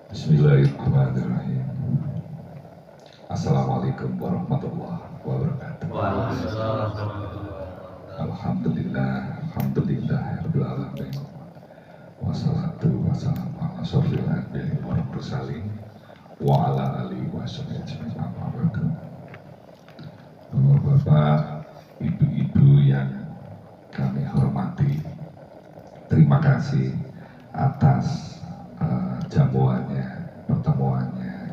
Bismillahirrahmanirrahim. Assalamualaikum warahmatullahi wabarakatuh. Waalaikumsalam warahmatullahi wabarakatuh. Alhamdulillah, alhamdulillah, rabbil alamin. Wassalatu wassalamu ala asyrofil anbiya'i wal mursalin wa ala alihi washabihi ajmain. Amma ba'du. Bapak-bapak, ibu-ibu yang kami hormati, terima kasih atas jamuannya, pertemuannya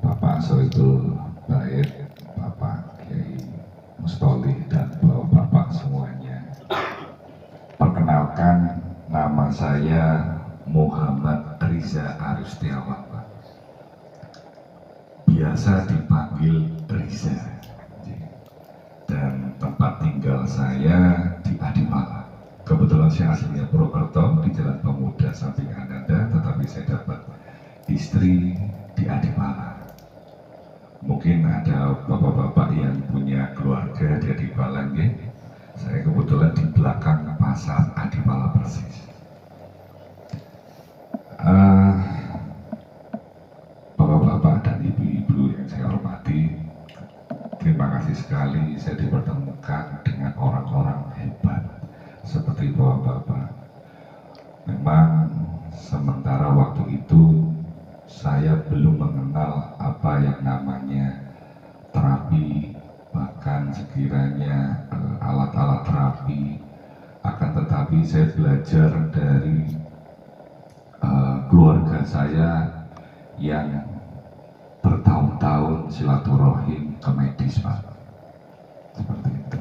Bapak Sohibul Baik, Bapak Kiai Mustolih, dan bapak-bapak semuanya. Perkenalkan, nama saya Muhammad Riza Arustiawan, Pak. Biasa dipanggil Riza. Dan tempat tinggal saya di Adipala. Kebetulan saya aslinya Purwokerto, di Jalan Pemuda samping Ananda, tetapi saya dapat istri di Adipala. Mungkin ada bapak-bapak yang punya keluarga di Adipala, ya. Saya kebetulan di belakang pasar Adipala persis. Bapak-bapak dan ibu-ibu yang saya hormati, terima kasih sekali saya dipertemukan dengan orang-orang hebat seperti bapak-bapak. Memang sementara waktu itu saya belum mengenal apa yang namanya terapi, bahkan sekiranya alat-alat terapi. Akan tetapi saya belajar dari keluarga saya yang bertahun-tahun silaturahim ke medis, Pak. Seperti itu.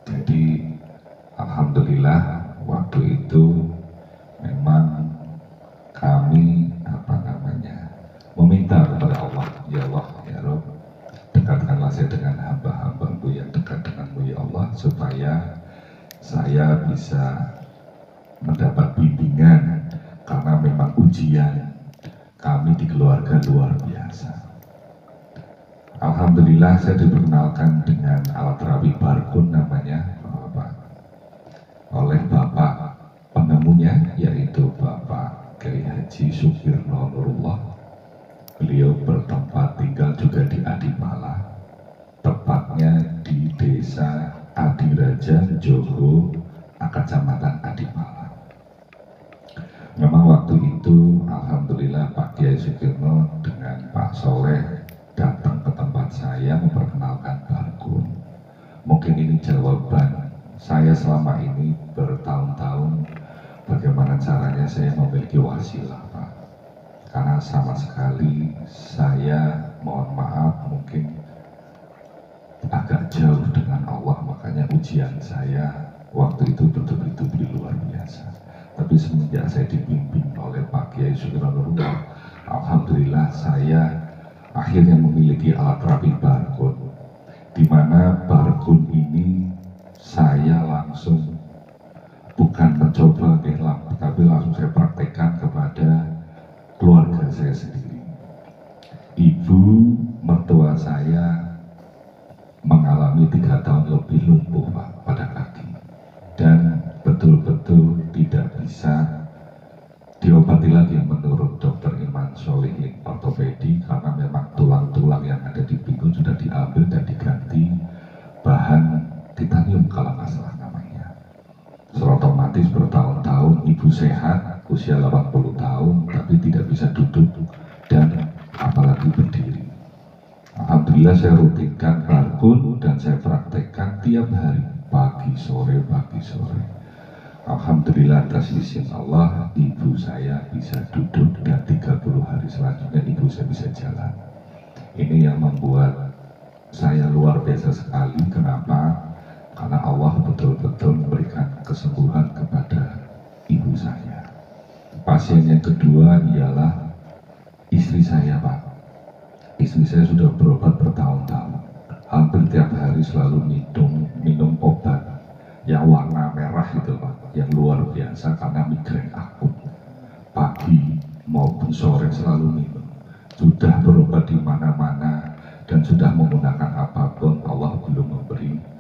Jadi alhamdulillah waktu itu memang kami meminta kepada Allah, ya Allah, ya Rabb, dekatkanlah saya dengan hamba-hambamu yang dekat denganmu ya Allah, supaya saya bisa mendapat bimbingan, karena memang ujian kami di keluarga luar biasa. Alhamdulillah saya diperkenalkan dengan alat terapi Barkun namanya, oleh Bapak penemunya, yaitu Bapak Kiai Haji Sukirno Nurullah. Beliau bertempat tinggal juga di Adipala, tepatnya di Desa Adiraja, Joho, Kecamatan Adipala. Memang waktu itu alhamdulillah Pak Kiai Sukirno dengan Pak Soleh datang ke tempat saya memperkenalkan Barkun. Mungkin ini jawaban saya selama ini bertahun-tahun bagaimana caranya saya memiliki wasilah, Pak. Karena sama sekali saya mohon maaf mungkin agak jauh dengan Allah, makanya ujian saya waktu itu betul-betul di luar biasa. Tapi semenjak saya dibimbing oleh Pak Kiai Sukirno Nurullah, alhamdulillah saya akhirnya memiliki alat terapi Barkun, di mana Barkun ini saya langsung bukan mencoba tapi langsung saya praktekkan kepada keluarga saya sendiri. Ibu mertua saya mengalami 3 tahun lebih lumpuh, Pak, pada kaki, dan betul-betul tidak bisa diobati lagi menurut dokter Iman Solihin ortopedi, karena memang tulang-tulang yang ada di pinggul sudah diambil dan diganti bahan titanium kalau nggak salah namanya. Otomatis bertahun-tahun ibu sehat, usia 80 tahun, tapi tidak bisa duduk dan apalagi berdiri. Alhamdulillah saya rutinkan Barkun dan saya praktekkan tiap hari, pagi sore. Alhamdulillah atas izin Allah, ibu saya bisa duduk dan 30 hari selanjutnya ibu saya bisa jalan. Ini yang membuat saya luar biasa sekali. Kenapa? Karena Allah betul-betul memberikan kesembuhan kepada ibu saya. Pasien yang kedua ialah istri saya, Pak. Istri saya sudah berobat bertahun-tahun, hampir tiap hari selalu minum obat yang warna merah itu, Pak, yang luar biasa karena migrain akut. Pagi maupun sore selalu minum. Sudah berobat di mana-mana dan sudah menggunakan apapun, Allah belum memberi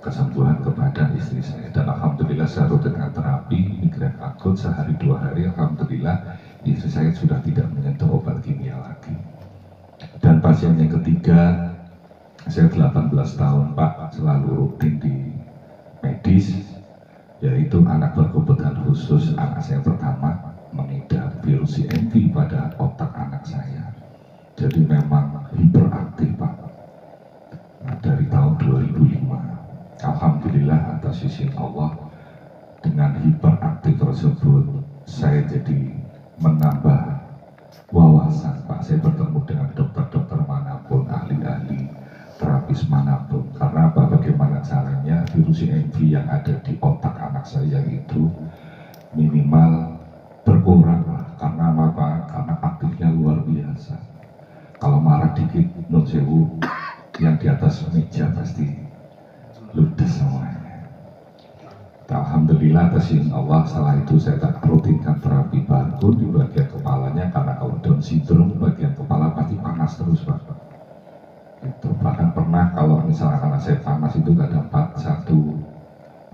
kesembuhan kepada istri saya. Dan alhamdulillah saya rutinkan terapi migrain akut sehari 2 hari, alhamdulillah istri saya sudah tidak menyentuh obat kimia lagi. Dan pasien yang ketiga, saya 18 tahun Pak, selalu rutin di medis, yaitu anak berkebutuhan khusus. Anak saya pertama mengidap virus CMV pada otak anak saya, jadi memang hiperaktif Pak. Nah, dari tahun 2005, alhamdulillah atas izin Allah, dengan hiperaktif tersebut saya jadi menambah wawasan Pak. Saya bertemu dengan dokter-dokter manapun, ahli-ahli terapis manapun. Karena apa? Bagaimana caranya virus CMV yang ada di otak anak saya itu minimal berkurang lah. Karena apa? Karena aktifnya luar biasa. Kalau marah dikit, non sewu, yang di atas meja pasti ludes semuanya. Alhamdulillah atas izin Allah, setelah itu saya tak rutinkan terapi barcode di bagian kepalanya, karena kalau Down syndrome bagian kepala pasti panas terus Pak. Itu bahkan pernah kalau misalnya anak saya panas itu kadang 41,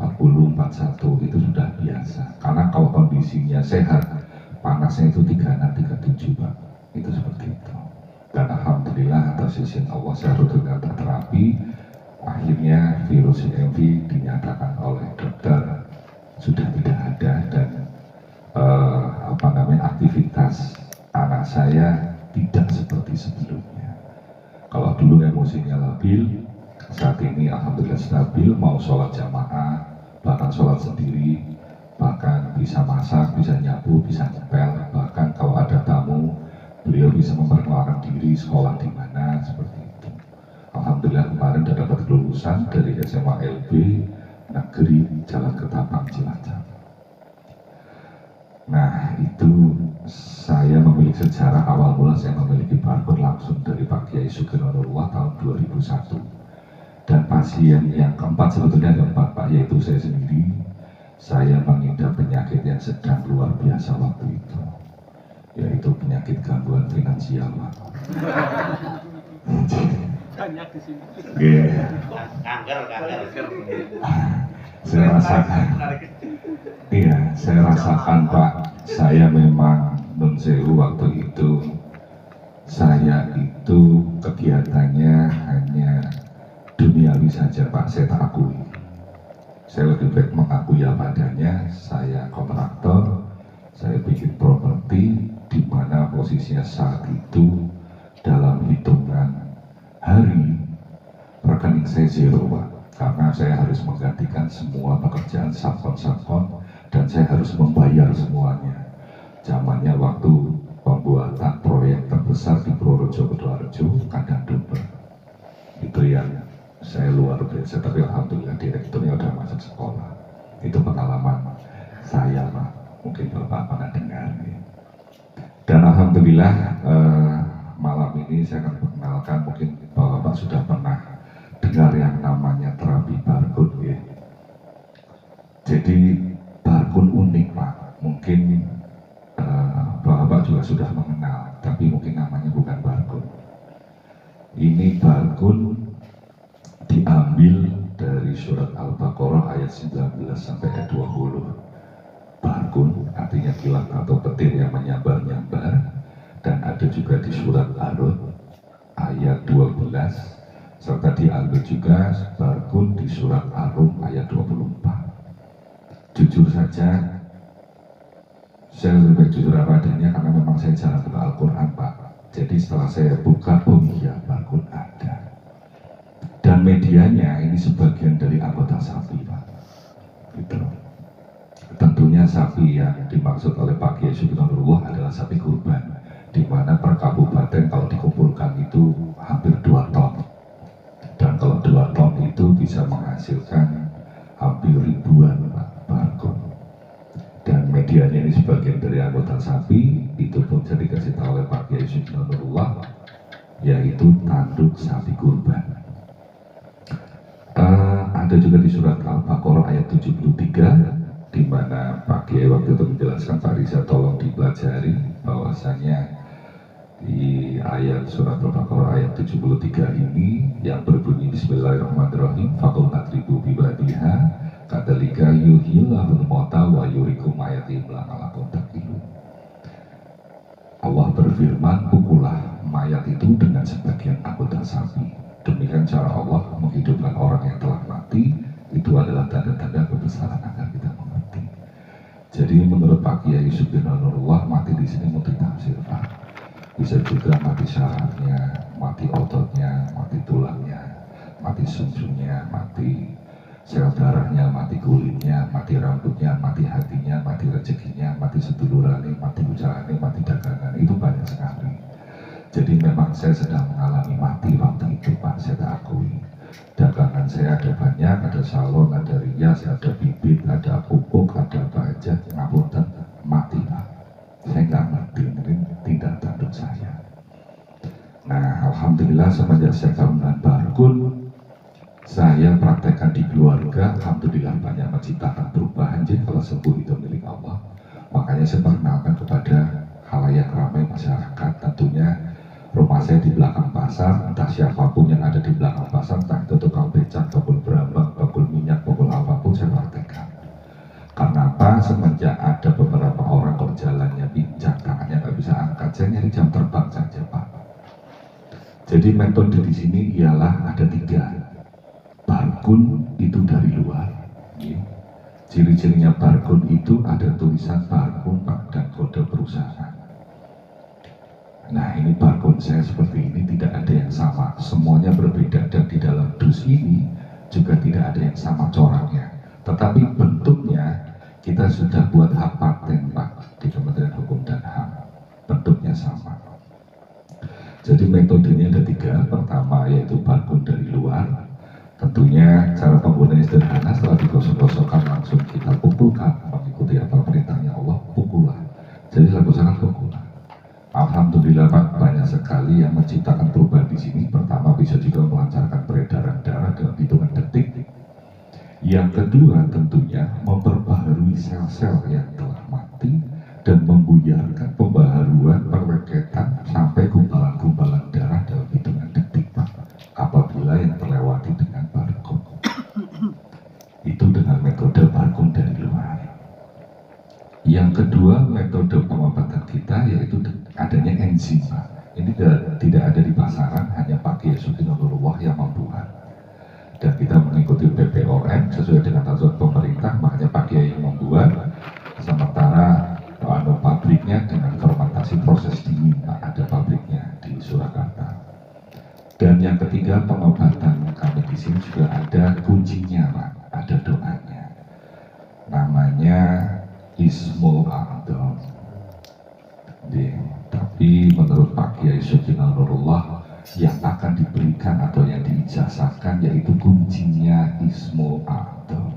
40, 41 itu sudah biasa. Karena kalau kondisinya sehat, panasnya itu 36, 37 Pak. Itu seperti itu. Dan alhamdulillah atas izin Allah saya rutinkan terapi. Akhirnya virus CMV dinyatakan oleh dokter sudah tidak ada, dan aktivitas anak saya tidak seperti sebelumnya. Kalau dulu emosinya labil, saat ini alhamdulillah stabil, mau sholat jamaah, bahkan sholat sendiri, bahkan bisa masak, bisa nyapu, bisa ngepel, bahkan kalau ada tamu beliau bisa memperkenalkan diri sekolah di mana, seperti itu. Alhamdulillah kemarin sudah dapat kelulusan dari SMA LB Negeri Jalan Ketapang Cilacap. Nah, itu saya memiliki sejarah awal mula saya memiliki barcode langsung dari Pak Kiai Sugeng Nurullah tahun 2001. Dan pasien yang keempat, sebetulnya ada 4 Pak, yaitu saya sendiri. Saya mengidap penyakit yang sedang luar biasa waktu itu, yaitu penyakit gangguan finansial Pak. Saya rasakan, iya, saya rasakan Pak. Saya memang non sewu waktu itu. Saya itu kegiatannya hanya duniawi saja Pak. Saya tak akui. Saya lebih baik mengakui apa adanya. Saya kontraktor, saya bikin properti, di mana posisinya saat itu dalam hitungan hari rekening saya zero Pak, karena saya harus menggantikan semua pekerjaan subkon dan saya harus membayar semuanya. Zamannya waktu pembuatan proyek terbesar di Purworejo, Kutoarjo, Kandang Domba, itu yang saya luar biasa. Tapi alhamdulillah direkturnya udah masuk sekolah. Itu pengalaman saya Pak, mungkin Bapak pernah dengar ya. Dan alhamdulillah malam ini saya akan perkenalkan, mungkin Bapak sudah pernah dengar yang namanya terapi barcode ya. Jadi barcode unik Pak, mungkin Bapak juga sudah mengenal, tapi mungkin namanya bukan barcode. Ini barcode diambil dari surat Al-Baqarah ayat 19 sampai ayat 20. Barcode artinya kilat atau petir yang menyambar-nyambar. Dan ada juga di surat Ar-Rod ayat 12, serta diambil juga barcode di surat Ar-Rum ayat 24. Jujur saja, saya lebih jujur apa adanya karena memang saya jarang buka Al-Quran Pak. Jadi setelah saya buka, oh iya barcode ada. Dan medianya ini sebagian dari anggota sapi Pak. Gitu. Tentunya sapi yang dimaksud oleh Pak Kiai Sugeng Nurullah adalah sapi kurban, di mana per kabupaten kalau dikumpulkan itu hampir 2 ton. Dan kalau 2 ton itu bisa menghasilkan hampir ribuan barcode. Dan medianya ini sebagian dari anggota sapi, itu pun jadi dikasih tahu oleh Pak Kiai Sugeng Nurullah, yaitu tanduk sapi kurban. Ada juga di surat Al-Baqarah ayat 73, di mana Pak Kiai waktu itu menjelaskan, Pak Riza tolong dipelajari bahwasanya di ayat surat Al-Baqarah ayat 73 ini yang berbunyi Bismillahirrahmanirrahim, faqul nadribu bibadiha kadalika yuhillahul mauta wa yurikum ayatim la'alakum taqilun. Allah berfirman, pukullah mayat itu dengan sebagian anggota sapi. Demikian cara Allah menghidupkan orang yang telah mati. Itu adalah tanda-tanda kebesaran agar kita mengerti. Jadi menurut Pak Kiai Sugiono Nurullah, mati di sini multitafsir, Pak. Bisa juga mati syarafnya, mati ototnya, mati tulangnya, mati sumsumnya, mati sel darahnya, mati kulitnya, mati rambutnya, mati hatinya, mati rezekinya, mati sedulurannya, mati ucapannya, mati dagangan. Itu banyak sekali. Jadi memang saya sedang mengalami mati waktu itu, Pak, saya akui. Dagangan saya ada banyak, ada salon, ada rias, ada bibit, ada pupuk, ada bajak, ngapunten, mati, Pak. Saya nggak ngerti, mungkin tindak tanduk saya. Nah, alhamdulillah semenjak saya kawin Barkun, saya praktekkan di keluarga, alhamdulillah banyak menciptakan perubahan. Jadi kalau sembuh itu milik Allah. Makanya saya perkenalkan kepada khalayak ramai masyarakat. Tentunya rumah saya di belakang pasar, entah siapapun yang ada di belakang pasar, entah itu tukang becak, bakul berambang, bakul minyak, bakul apapun, saya praktekkan. Karena apa? Semenjak ada beberapa orang kok jalannya pincang, tangannya nggak bisa angkat, saya nyari jam terbang saja, Pak. Jadi metode di sini ialah ada 3. Barkun itu dari luar. Ciri-cirinya barkun itu ada tulisan barkun, Pak, dan kode perusahaan. Nah, ini barkun saya seperti ini, tidak ada yang sama, semuanya berbeda, dan di dalam dus ini juga tidak ada yang sama coraknya. Tetapi bentuknya kita sudah buat hak paten, Pak, di Kementerian Hukum dan HAM. Bentuknya sama. Jadi metodenya ada 3. Pertama yaitu barkun dari luar. Tentunya cara penggunanya sederhana, setelah digosok-gosokkan langsung kita pukulkan, mengikuti apa perintahnya Allah, pukullah. Jadi lakukan pukullah. Alhamdulillah, Pak, banyak sekali yang menciptakan perubahan di sini. Pertama, bisa juga melancarkan peredaran darah dalam hitungan detik. Yang kedua, tentunya memperbaharui sel-sel yang telah mati dan membuyarkan pembaharuan perweketan sampai gumpalan-gumpalan darah dalam hitungan detik, Pak, apabila yang terlewati dengan barkun. Itu dengan metode barkun dari luar. Yang kedua, metode pengobatan kita yaitu adanya enzim, Pak. Ini tidak ada di pasaran, hanya Pak Kiai Sugiono Nurullah yang membuat. Dan kita mengikuti BPOM sesuai dengan aturan pemerintah, makanya Pak Kiai yang membuat. Sementara pabriknya dengan fermentasi proses dingin, Pak, ada pabriknya di Surakarta. Dan yang ketiga, pengobatan kami di sini juga ada kuncinya, Pak, ada doanya. Namanya Ismul A'dham. Tapi menurut Pak Kiai Sugiono Nurullah, yang akan diberikan atau yang diijazahkan yaitu kuncinya Ismul A'dham.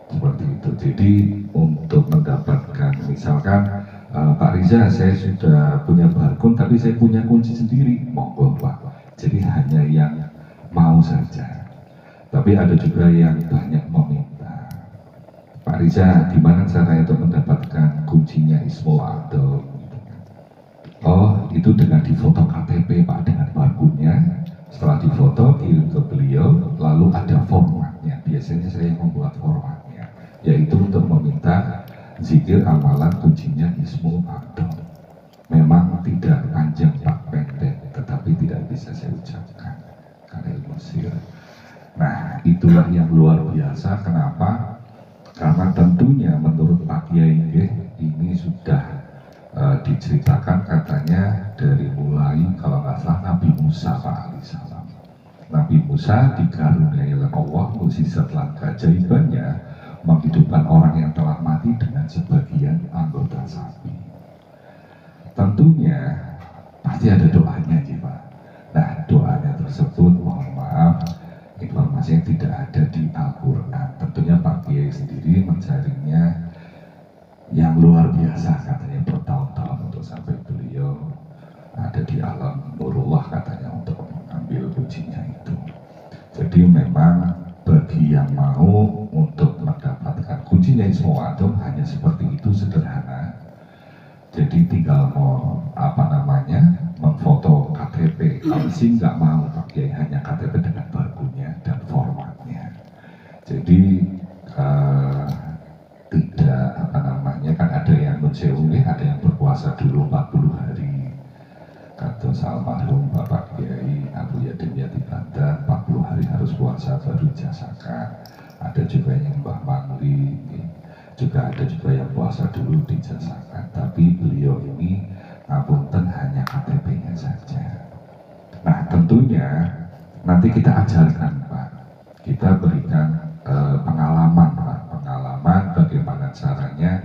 Seperti itu. Jadi untuk mendapatkan, misalkan Pak Riza, saya sudah punya barkun tapi saya punya kunci sendiri, monggo, Pak. Jadi hanya yang mau saja. Tapi ada juga yang banyak meminta. Pak Riza, gimana caranya untuk mendapatkan kuncinya Ismul A'dham? Oh, itu dengan difoto KTP, Pak, dengan barkunnya. Setelah difoto, kirim ke beliau, lalu ada formatnya. Biasanya saya membuat formatnya, yaitu untuk meminta zikir amalan kuncinya Ismul A'dham. Memang tidak panjang, Pak, pendek, tetapi tidak bisa saya ucapkan karena emosi. Nah, itulah yang luar biasa. Kenapa? Karena tentunya menurut Pak Kiai ini sudah diceritakan katanya dari mulai kalau nggak salah Nabi Musa, Pak alaihissalam. Nabi Musa dikaruniai oleh Allah mukjizat dan keajaibannya menghidupkan orang yang telah mati dengan sebagian anggota sapi. Tentunya pasti ada doanya, Pak. Nah, doanya tersebut mohon maaf informasinya tidak ada di Al-Quran. Tentunya Pak Kiai sendiri mencarinya yang luar biasa, katanya bertahun-tahun untuk sampai beliau ada di alam nurullah, katanya untuk mengambil kuncinya itu. Jadi memang bagi yang mau untuk mendapatkan kuncinya Ismul A'dham hanya seperti itu, sederhana. Jadi tinggal mau memfoto KTP. Kalau sih nggak mau pakai hanya KTP dengan barcode-nya dan formatnya. Jadi tidak kan ada yang menceungi, ada yang berpuasa dulu 40 hari. kados almarhum Bapak Kiai Abu Yadim Yati Banda 40 hari harus puasa baru dijasakan. Ada juga yang Mbah Mangli, juga ada juga yang puasa dulu dijasakan. Tapi beliau ini ngapunten hanya KTP-nya saja. Nah tentunya nanti kita ajarkan Pak, kita berikan pengalaman Pak, pengalaman bagaimana caranya,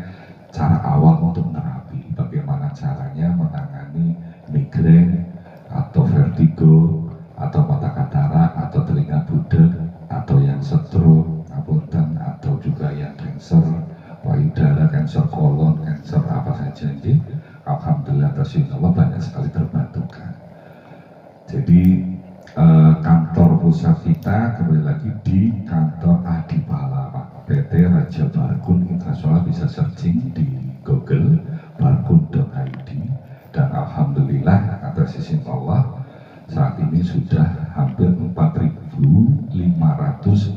cara awal untuk terapi, bagaimana caranya menangani migrain atau vertigo atau mata katarak atau telinga budek atau yang stroke, ngapunten, atau juga yang kanker payudara, kanker kolon, kanker apa saja ini. Alhamdulillah Allah banyak sekali terbantukan. Jadi kantor pusat kita kembali lagi di kantor Adipala Pak, PT Raja Barkun Internasional, bisa searching di Google barkun.id, dan alhamdulillah atas izin Allah saat ini sudah hampir 4.500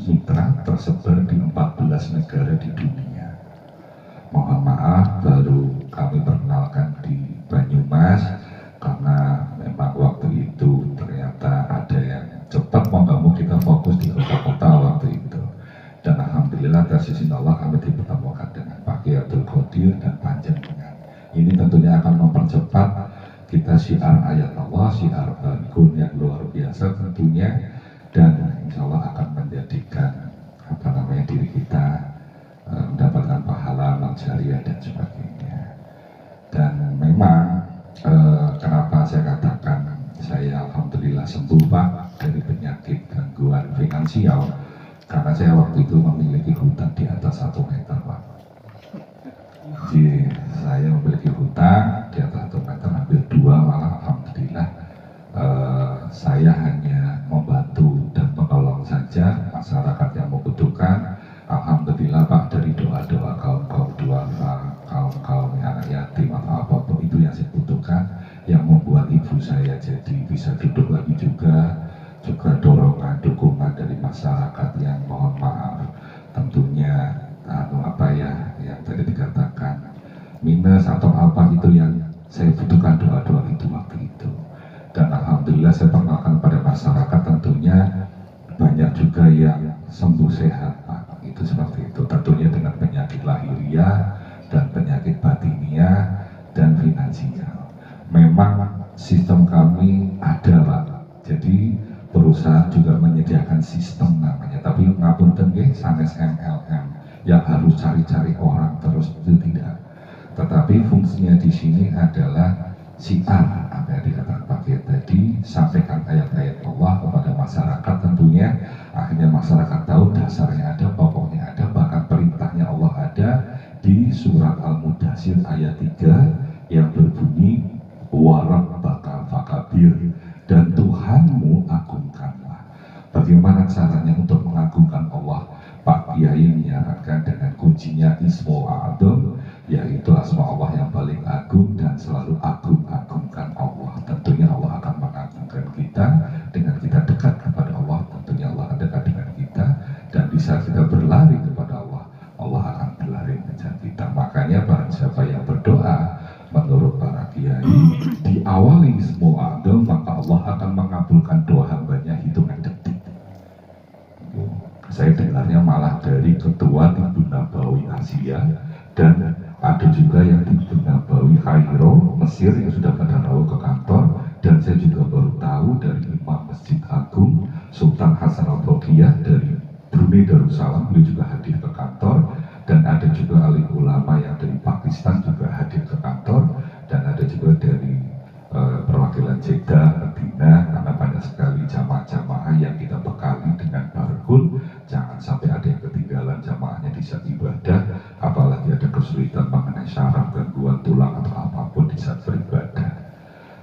mitra tersebar di 14 negara di dunia. Mohon maaf baru kami perkenalkan di Banyumas karena memang waktu itu ternyata ada yang cepat, mau nggak mau kita fokus di kota-kota waktu itu. Dan alhamdulillah atas izin Allah kami dipertemukan dengan Pak Kiai Abdul Qadir dan Panjenengan. Ini tentunya akan mempercepat kita syiar ayat Allah, syiar Barkun yang luar biasa tentunya, dan insya Allah akan menjadikan diri kita mendapatkan pahala amal jariah dan sebagainya. Dan memang kenapa saya katakan saya alhamdulillah sembuh Pak dari penyakit gangguan finansial, karena saya waktu itu memiliki hutang di atas 1 meter Pak. Jadi saya memiliki hutang di atas 1 meter, hampir 2 malah. Alhamdulillah saya hanya membantu dan menolong saja masyarakat yang membutuhkan. Alhamdulillah Pak, dari doa-doa kaum-kaum duafa, kaum-kaum anak yatim atau apapun itu yang saya butuhkan, yang membuat ibu saya jadi bisa duduk lagi juga dorongan, dukungan dari masyarakat yang mohon maaf tentunya yang tadi dikatakan minus atau apa, itu yang saya butuhkan doa-doa itu waktu itu. Dan alhamdulillah saya perkenalkan pada masyarakat, tentunya banyak juga yang sembuh sehat Pak. Itu seperti itu, tentunya dengan penyakit lahiriah dan penyakit batiniah dan finansial. Memang sistem kami ada Pak, jadi perusahaan juga menyediakan sistem namanya, tapi ngapunten nggih sanes MLM yang harus cari-cari orang terus, itu tidak. Tetapi fungsinya di sini adalah syiar, apa yang dikatakan Pak Kiai tadi, sampaikan ayat-ayat Allah kepada masyarakat tentunya, akhirnya masyarakat tahu dasarnya ada, pokoknya ada, bahkan perintahnya Allah ada di surat Al-Mudaththir ayat 3 yang berbunyi warabbaka fakabir, dan Tuhanmu agungkanlah. Bagaimana caranya untuk mengagungkan Allah? Pak Kiai menyarankan dengan kuncinya Ismul A'dzam, yaitu asma Allah yang paling agung, dan selalu agung-agungkan Allah. Tentunya Allah akan mengagungkan kita dengan kita dekat kepada Allah. Tentunya Allah dekat dengan kita, dan bisa kita berlari kepada Allah, Allah akan berlari mengejar kita. Makanya barang siapa yang berdoa menurut para kiai diawali Ismul A'dzam, maka Allah akan mengabulkan doa hambanya hitungan detik. Saya dengarnya malah dari ketua Tibun Nabawi Asia, dan ada juga yang Tibun Nabawi Kairo Mesir yang sudah pada rawuh ke kantor, dan saya juga baru tahu dari Imam Masjid Agung Sultan Hasan Al-Bolkiah dari Brunei Darussalam, beliau juga hadir ke kantor, dan ada juga alim ulama yang dari Pakistan juga hadir ke kantor, dan ada juga dari perwakilan Jeddah, Medina, karena banyak sekali jamaah-jamaah yang kita bekali dengan Barkun. Jangan sampai ada yang ketinggalan jamaahnya di saat ibadah, apalagi ada kesulitan mengenai syaraf, gangguan tulang atau apapun di saat beribadah.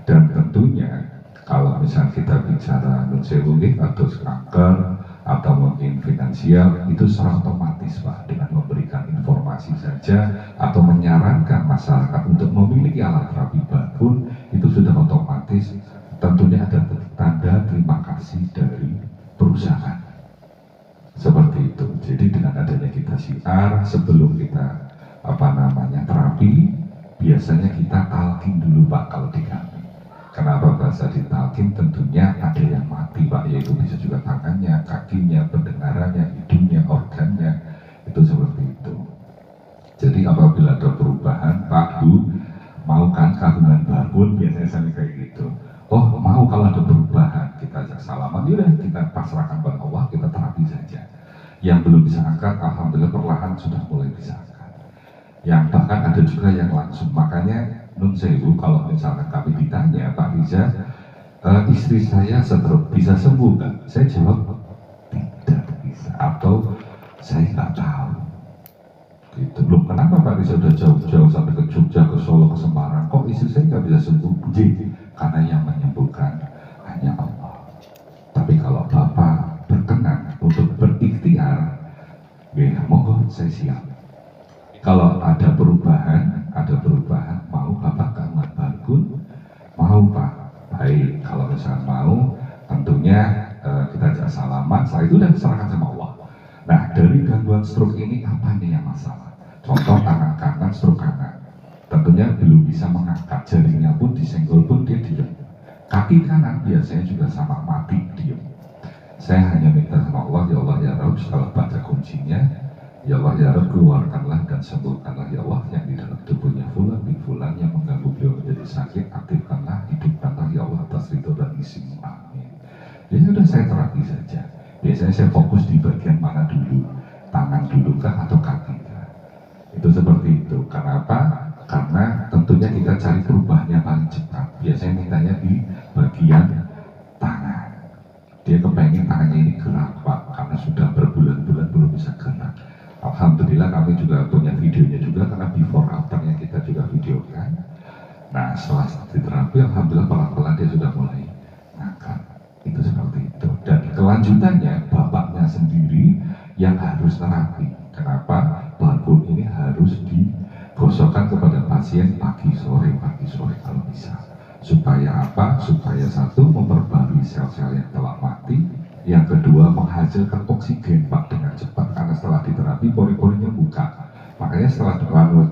Dan tentunya kalau misalnya kita bicara nunsewungik atau kanker atau mungkin finansial, itu secara otomatis Pak, dengan memberikan informasi saja atau menyarankan masyarakat untuk memiliki alat terapi Barkun, itu sudah otomatis tentunya ada tanda terima kasih dari perusahaan. Seperti itu. Jadi dengan adanya kita syiar, sebelum kita terapi, biasanya kita talqin dulu Pak kalau di kami. Kenapa bahasa ditalkin? Tentunya ada yang mati Pak, yaitu bisa juga tangannya, kakinya, pendengarannya, hidungnya, organnya, itu seperti itu. Jadi apabila ada perubahan, Pak Bu, mau kan kagum bangun, biasanya saya kayak gitu. Oh mau, kalau ada perubahan, kita ajak salaman, yaudah kita pasrahkan pada Allah, kita terapi saja. Yang belum bisa angkat, alhamdulillah perlahan sudah mulai bisa angkat. Yang bahkan ada juga yang langsung, makanya nun sewu, kalau misalnya kami ditanya, Pak Riza, istri saya stroke bisa sembuh nggak? Saya jawab tidak bisa, atau saya nggak tahu. Gitu. Loh, kenapa Pak Riza udah jauh-jauh sampai ke Jogja, ke Solo, ke Semarang, kok istri saya nggak bisa sembuh? Karena yang menyembuhkan hanya Allah. Tapi kalau Bapak berkenan untuk berikhtiar, ya monggo saya siap. Kalau ada perubahan, mau Bapak gangguan bangun, mau Pak, baik. Kalau misalnya mau, tentunya kita ajak salaman, setelah itu udah diserahkan sama Allah. Nah, dari gangguan stroke ini apa nih yang masalah? Contoh tangan kanan, stroke kanan, tentunya belum bisa mengangkat, jarinya pun disenggol pun dia diam. Kaki kanan biasanya juga sama, mati diam. Saya hanya minta sama Allah, ya Allah ya Rabb, setelah baca kuncinya, ya Allah ya Rabb, keluarkanlah dan sembuhkanlah ya Allah yang di dalam tubuhnya fulan bin fulan yang mengganggu beliau menjadi sakit, aktifkanlah, hidupkanlah ya Allah atas ridho dan isimu, amin. Ya sudah, saya terapi saja. Biasanya saya fokus di bagian mana dulu, tangan dulu kah atau kaki kah? Itu seperti itu. Kenapa? Karena tentunya kita cari perubahannya paling cepat. Biasanya mintanya di bagian tangan. Dia kepengen tangannya ini gerak Pak, karena sudah berbulan-bulan belum bisa gerak. Alhamdulillah kami juga punya videonya juga, karena before afternya kita juga videokan. Nah setelah terapi, alhamdulillah pelan-pelan dia sudah mulai ngangkat. Itu seperti itu. Dan kelanjutannya bapaknya sendiri yang harus terapi. Kenapa? Barcode ini harus digosokkan kepada pasien pagi sore kalau bisa. Supaya apa? Supaya satu, memperbarui sel-sel yang telah mati. Yang kedua, menghasilkan oksigen Pak dengan cepat, karena setelah diterapi pori-porinya buka. Makanya setelah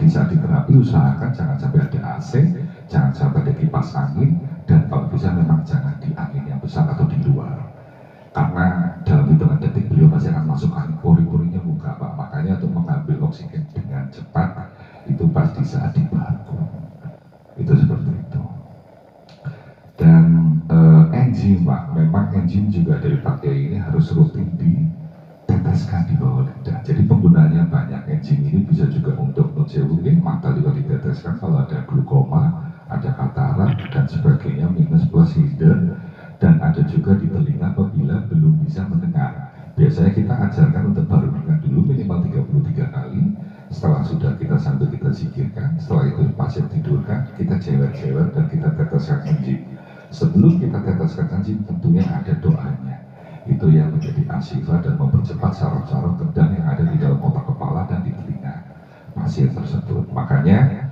di saat diterapi usahakan jangan sampai ada AC, jangan sampai ada kipas angin, dan kalau bisa memang jangan di angin yang besar atau di luar. Karena dalam hitungan detik beliau pasti akan masuk angin, pori-porinya buka Pak. Makanya untuk mengambil oksigen dengan cepat itu pasti saat dibaku. Itu seperti itu. Dan enzim Pak, memang enzim juga dari Pak Kiai ini harus rutin diteteskan di bawah lidah. Jadi penggunaannya banyak. Enzim ini bisa juga untuk mungkin mata juga diteteskan kalau ada glukoma, ada katarak dan sebagainya, minus plus hinder. Dan ada juga di telinga apabila belum bisa mendengar. Biasanya kita ajarkan untuk baru dengar dulu minimal 33 kali. Setelah sudah kita sambil kita zikirkan, setelah itu pasien tidurkan, kita jewer-jewer dan kita teteskan enzim. Sebelum kita teteskan enzim tentunya ada doanya. Itu yang menjadi asyifa dan mempercepat saraf-saraf kendang yang ada di dalam otak kepala dan di telinga pasien tersebut. Makanya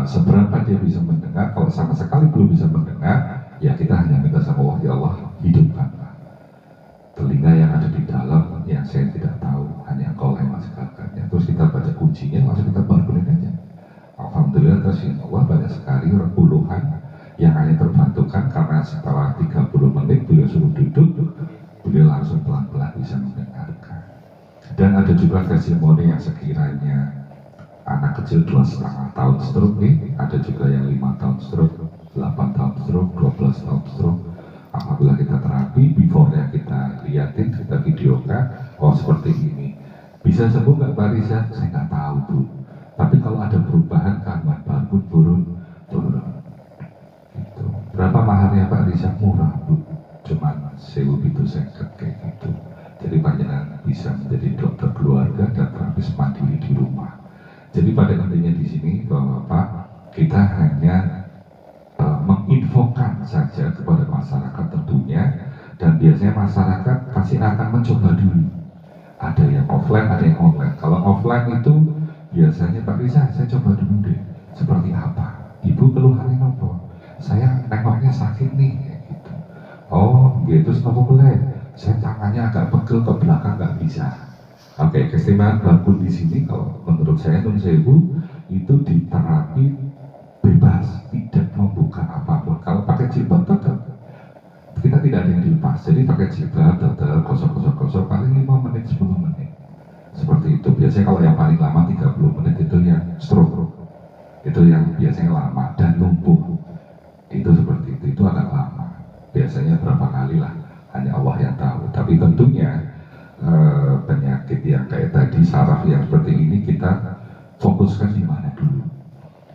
seberapa dia bisa mendengar, kalau sama sekali belum bisa mendengar, ya kita hanya minta sama Allah, ya Allah hidupkanlah telinga yang ada di dalam yang saya tidak tahu, hanya Engkau yang menjelaskannya. Terus kita baca kuncinya, langsung kita bangunin aja. Alhamdulillah terus ya Allah banyak sekali puluhan yang hanya terbantukan karena setelah 30 menit beliau suruh duduk, beliau langsung pelan-pelan bisa mendengarkan. Dan ada juga testimoni yang sekiranya anak kecil 2,5 tahun stroke, ada juga yang 5 tahun stroke, 8 tahun stroke, 12 tahun stroke. Apabila kita terapi, before-nya kita liatin, kita videokan, oh seperti ini. Bisa sembuh nggak Pak Riza? Saya nggak tahu Bu. Tapi kalau ada perubahan, gangguan bangun turun. Gitu. Berapa maharnya Pak Riza? Murah Bu. Cuman 1.700 kayak gitu. Jadi panjenengan bisa menjadi dokter keluarga dan terapis mandiri di rumah. Jadi pada intinya di sini bahwa Pak, kita hanya menginfokan saja kepada masyarakat tentunya, dan biasanya masyarakat pasti akan mencoba dulu. Ada yang offline, ada yang online. Kalau offline itu biasanya Pak Riza, saya coba dulu deh, seperti apa? Ibu keluhannya apa? Saya nengoknya sakit nih, gitu. Oh, gitu, apa boleh? Saya tangannya agak pegel ke belakang, nggak bisa. Oke, keistimewaan Barcode di sini kalau menurut saya Nun Sewu itu diterapi bebas, tidak membuka apapun. Kalau pakai jilbab Jadi pakai jilbab, tetap gosok paling 5 menit, 10 menit. Seperti itu. Biasanya kalau yang paling lama 30 menit itu yang stroke. Itu yang biasanya lama dan lumpuh. Itu seperti itu agak lama. Biasanya berapa kali lah, hanya Allah yang tahu. Tapi tentunya penyakit yang kayak tadi, saraf yang seperti ini kita fokuskan di mana dulu.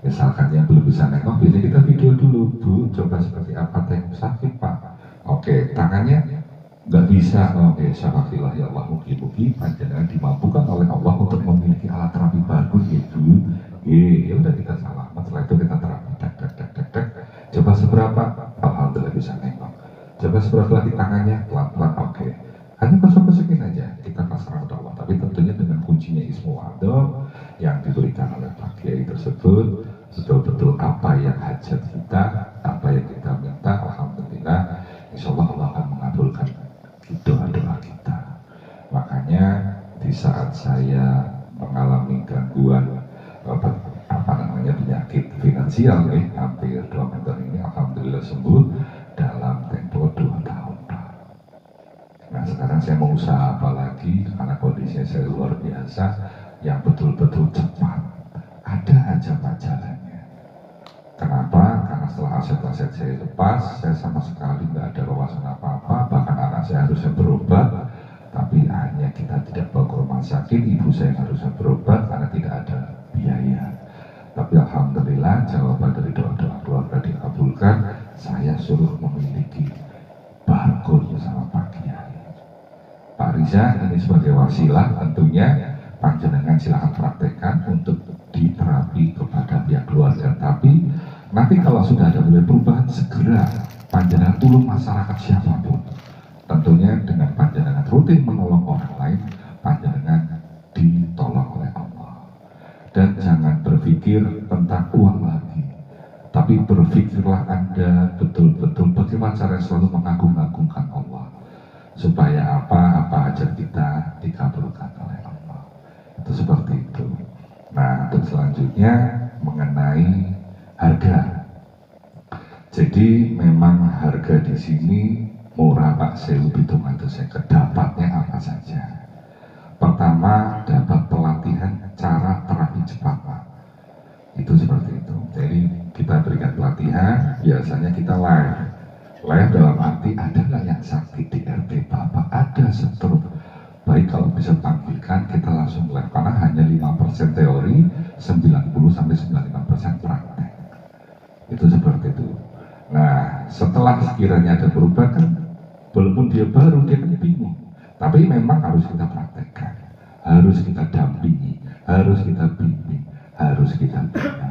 Misalkan yang belum bisa nengok, biasanya kita video dulu, Bu, coba seperti apa, tengok sakit Pak. Oke, tangannya nggak bisa, oke, syafaqillah ya Allah, mugi-mugi panjenengan dimampukan oleh Allah untuk memiliki alat terapi baru gitu. Ya udah kita salaman, setelah itu kita terapi, tek. Coba seberapa, alhamdulillah bisa nengok. Coba seberapa lagi tangannya, pelan-pelan, oke. Hanya gosok-gosokin aja, kita pasrah kepada Allah. Tapi tentunya dengan kuncinya Ismul Adzam yang diberikan oleh Pak Kiai tersebut, betul-betul apa yang hajat kita, apa yang kita minta, alhamdulillah, insya Allah Allah akan mengabulkan doa-doa kita. Makanya di saat saya mengalami gangguan penyakit finansial, hampir 2 meter ini, alhamdulillah sembuh dalam tempo 2 tahun. Nah sekarang saya mau usaha apa lagi, karena kondisinya saya luar biasa, yang betul-betul cepat. Ada aja jalannya. Kenapa? Karena setelah aset-aset saya lepas, saya sama sekali nggak ada wawasan apa-apa. Bahkan anak saya harusnya berobat, tapi hanya kita tidak bawa ke rumah sakit. Ibu saya harusnya berobat karena tidak ada biaya. Tapi alhamdulillah jawaban dari doa-doa keluarga dikabulkan. Saya suruh memiliki barcode bersama Pak Kiai. Pak Riza ini sebagai wasilah, tentunya panjenengan silahkan praktekkan untuk diterapi kepada pihak keluarga. Tapi nanti kalau sudah ada mulai perubahan, segera panjenengan tolong masyarakat siapapun. Tentunya dengan panjenengan rutin menolong orang lain, panjenengan ditolong oleh Allah. Dan jangan berpikir tentang uang lagi, tapi berpikirlah Anda betul-betul bagaimana cara selalu mengagung-agungkan Allah, supaya apa aja kita dikabulkan oleh Allah. Itu seperti itu. Nah, untuk selanjutnya mengenai harga. Jadi memang harga di sini murah Pak, saya lebih itu saya kedapatnya apa saja. Pertama, dapat pelatihan cara terapi cepat Pak. Itu seperti itu. Jadi kita berikan pelatihan, biasanya kita live. Live dalam arti ada nggak yang sakit di RT Bapak, ada stroke. Baik kalau bisa panggilkan, kita langsung live. Karena hanya 5% teori, 90-95% praktek. Itu seperti itu. Nah, setelah sekiranya ada perubahan kan, walaupun dia baru, dia kan bingung. Tapi memang harus kita praktekkan, harus kita dampingi, harus kita bimbing, harus kita bina.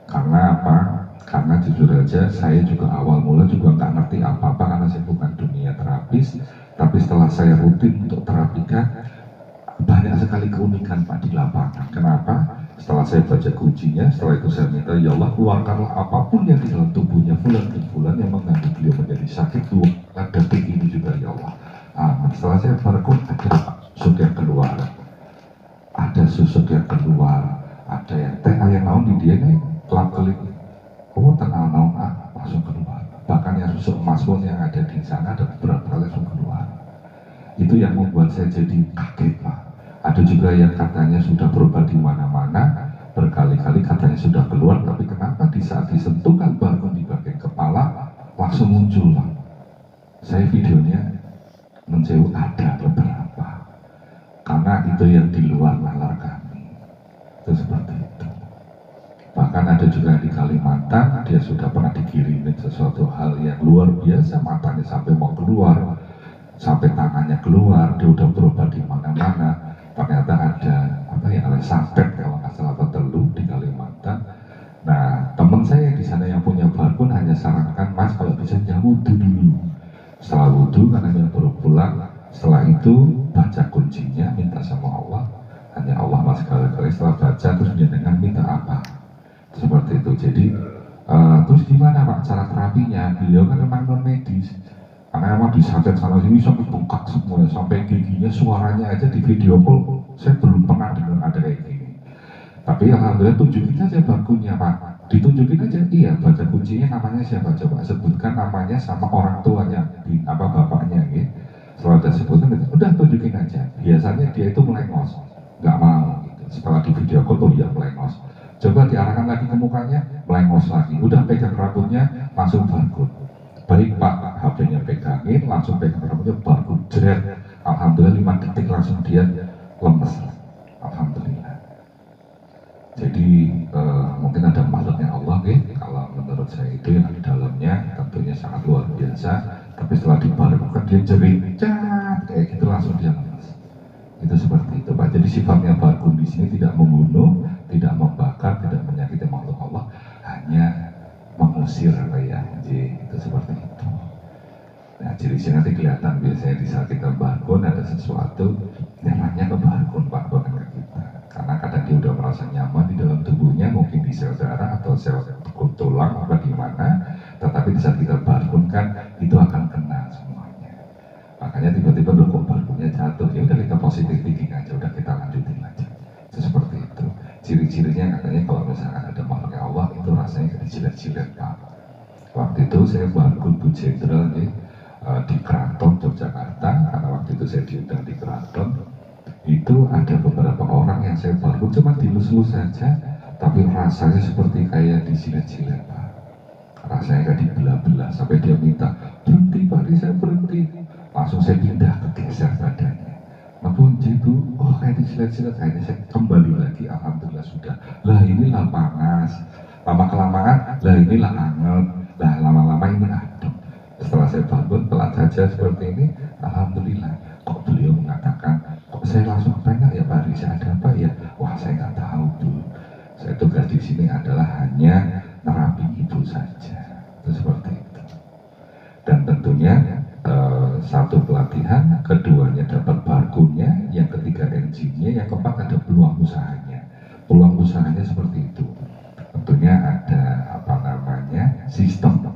Karena apa? Karena jujur aja saya juga awal mula juga nggak ngerti apa-apa karena saya bukan dunia terapis. Tapi setelah saya rutin untuk terapikan, banyak sekali keunikan Pak di lapangan. Kenapa? Setelah saya baca kuncinya, setelah itu saya minta, ya Allah keluarkanlah apapun yang di dalam tubuhnya fulan dan fulan yang mengganggu beliau menjadi sakit, keluarkan detik ini juga ya Allah. Setelah saya berkut, ada susuk yang keluar, ada susuk yang keluar, ada yang teh yang naon di dia nih kelap-kelip, tenang naon langsung keluar. Bahkan yang susuk emas pun yang ada di sana ada beberapa langsung keluar. Itu yang membuat saya jadi kaget Pak. Ada juga yang katanya sudah berobat di mana-mana, berkali-kali katanya sudah keluar, tapi kenapa di saat disentuhkan barcode di bagian kepala langsung muncul Pak. Saya videonya menjauh ada beberapa, karena itu yang di luar nalar kami. Itu seperti itu. Bahkan ada juga di Kalimantan, dia sudah pernah dikirimin sesuatu hal yang luar biasa, matanya sampai mau keluar, sampai tangannya keluar, dia udah berobat di mana-mana. Ternyata ada oleh santet kalau nggak salah Telu di Kalimantan. Nah, teman saya di sana yang punya barcode hanya sarankan, Mas kalau bisa jangan wudhu dulu. Setelah wudhu karena dia baru pulang, setelah itu baca kuncinya, minta sama Allah, hanya Allah mas sekali-kali. Setelah baca terus dia dengan minta apa, seperti itu. Jadi terus gimana Pak cara terapinya? Beliau kan memang non medis, karena emang disantet sana sini sampai bengkak semuanya, sampai giginya, suaranya aja di video call saya belum pernah dengar ada kayak gini. Tapi alhamdulillah tunjukin saja barcode-nya Pak, ditunjukin aja, iya baca kuncinya namanya siapa coba sebutkan namanya sama orang tuanya, bapaknya ada sebutan gitu, udah tunjukin aja. Biasanya dia itu melengos, nggak mau gitu. Setelah di video call tuh dia melengos. Coba diarahkan lagi ke mukanya, melengos lagi. Udah pegang rambutnya, langsung barcode. Baik Pak, HP-nya pegangin, langsung pegang rambutnya, barcode jeret. Alhamdulillah 5 detik langsung dia lemes. Alhamdulillah. Jadi mungkin ada makhluknya Allah, kalau menurut saya itu yang di dalamnya tentunya sangat luar biasa. Tapi setelah dibarengkan dia jerit, kayak gitu langsung dia lemas. Itu seperti itu Pak. Jadi sifatnya bargun di sini tidak membunuh, tidak membakar, tidak menyakiti makhluk Allah, hanya mengusir ya. Jadi itu seperti itu. Nah, ciri-ciri nanti kelihatan biasanya di saat kita bargun ada sesuatu nyerangnya ke bargun Pak, bukan ke kita. Karena kadang dia udah merasa nyaman di dalam tubuhnya, mungkin di sel darah atau sel tulang apa di mana, tetapi di saat kita bargun kan itu akan kena semuanya. Makanya tiba-tiba kok bargunnya jatuh, ya udah kita positif thinking aja, udah kita lanjutin aja. Itu seperti itu. Ciri-cirinya katanya kalau misalkan ada makhluknya Allah itu rasanya kayak jilat-jilat Pak. Waktu itu saya bargun Bu Jenderal di Keraton Yogyakarta, karena waktu itu saya diundang di Keraton. Itu ada beberapa orang yang saya bargun cuma dilus-lus saja, tapi rasanya seperti kayak disilet-silet Pak. Rasanya kayak dibelah-belah sampai dia minta berhenti Pak, saya berhenti. Langsung saya pindah ke geser badannya. Namun itu, oh kayak disilet-silet, akhirnya saya kembali lagi, alhamdulillah sudah. Lah inilah panas, lama kelamaan, lah inilah anget, lah lama-lama ini adem. Setelah saya bangun pelan saja seperti ini, alhamdulillah. Kok beliau mengatakan, kok saya langsung tanya ya Pak Riza ada apa ya? Wah saya nggak tahu tuh. Saya tugas di sini adalah hanya nerapi ibu saja. Itu seperti itu. Dan tentunya satu pelatihan, keduanya dapat barcode-nya, yang ketiga engine-nya, yang keempat ada peluang usahanya. Peluang usahanya seperti itu. Tentunya ada sistem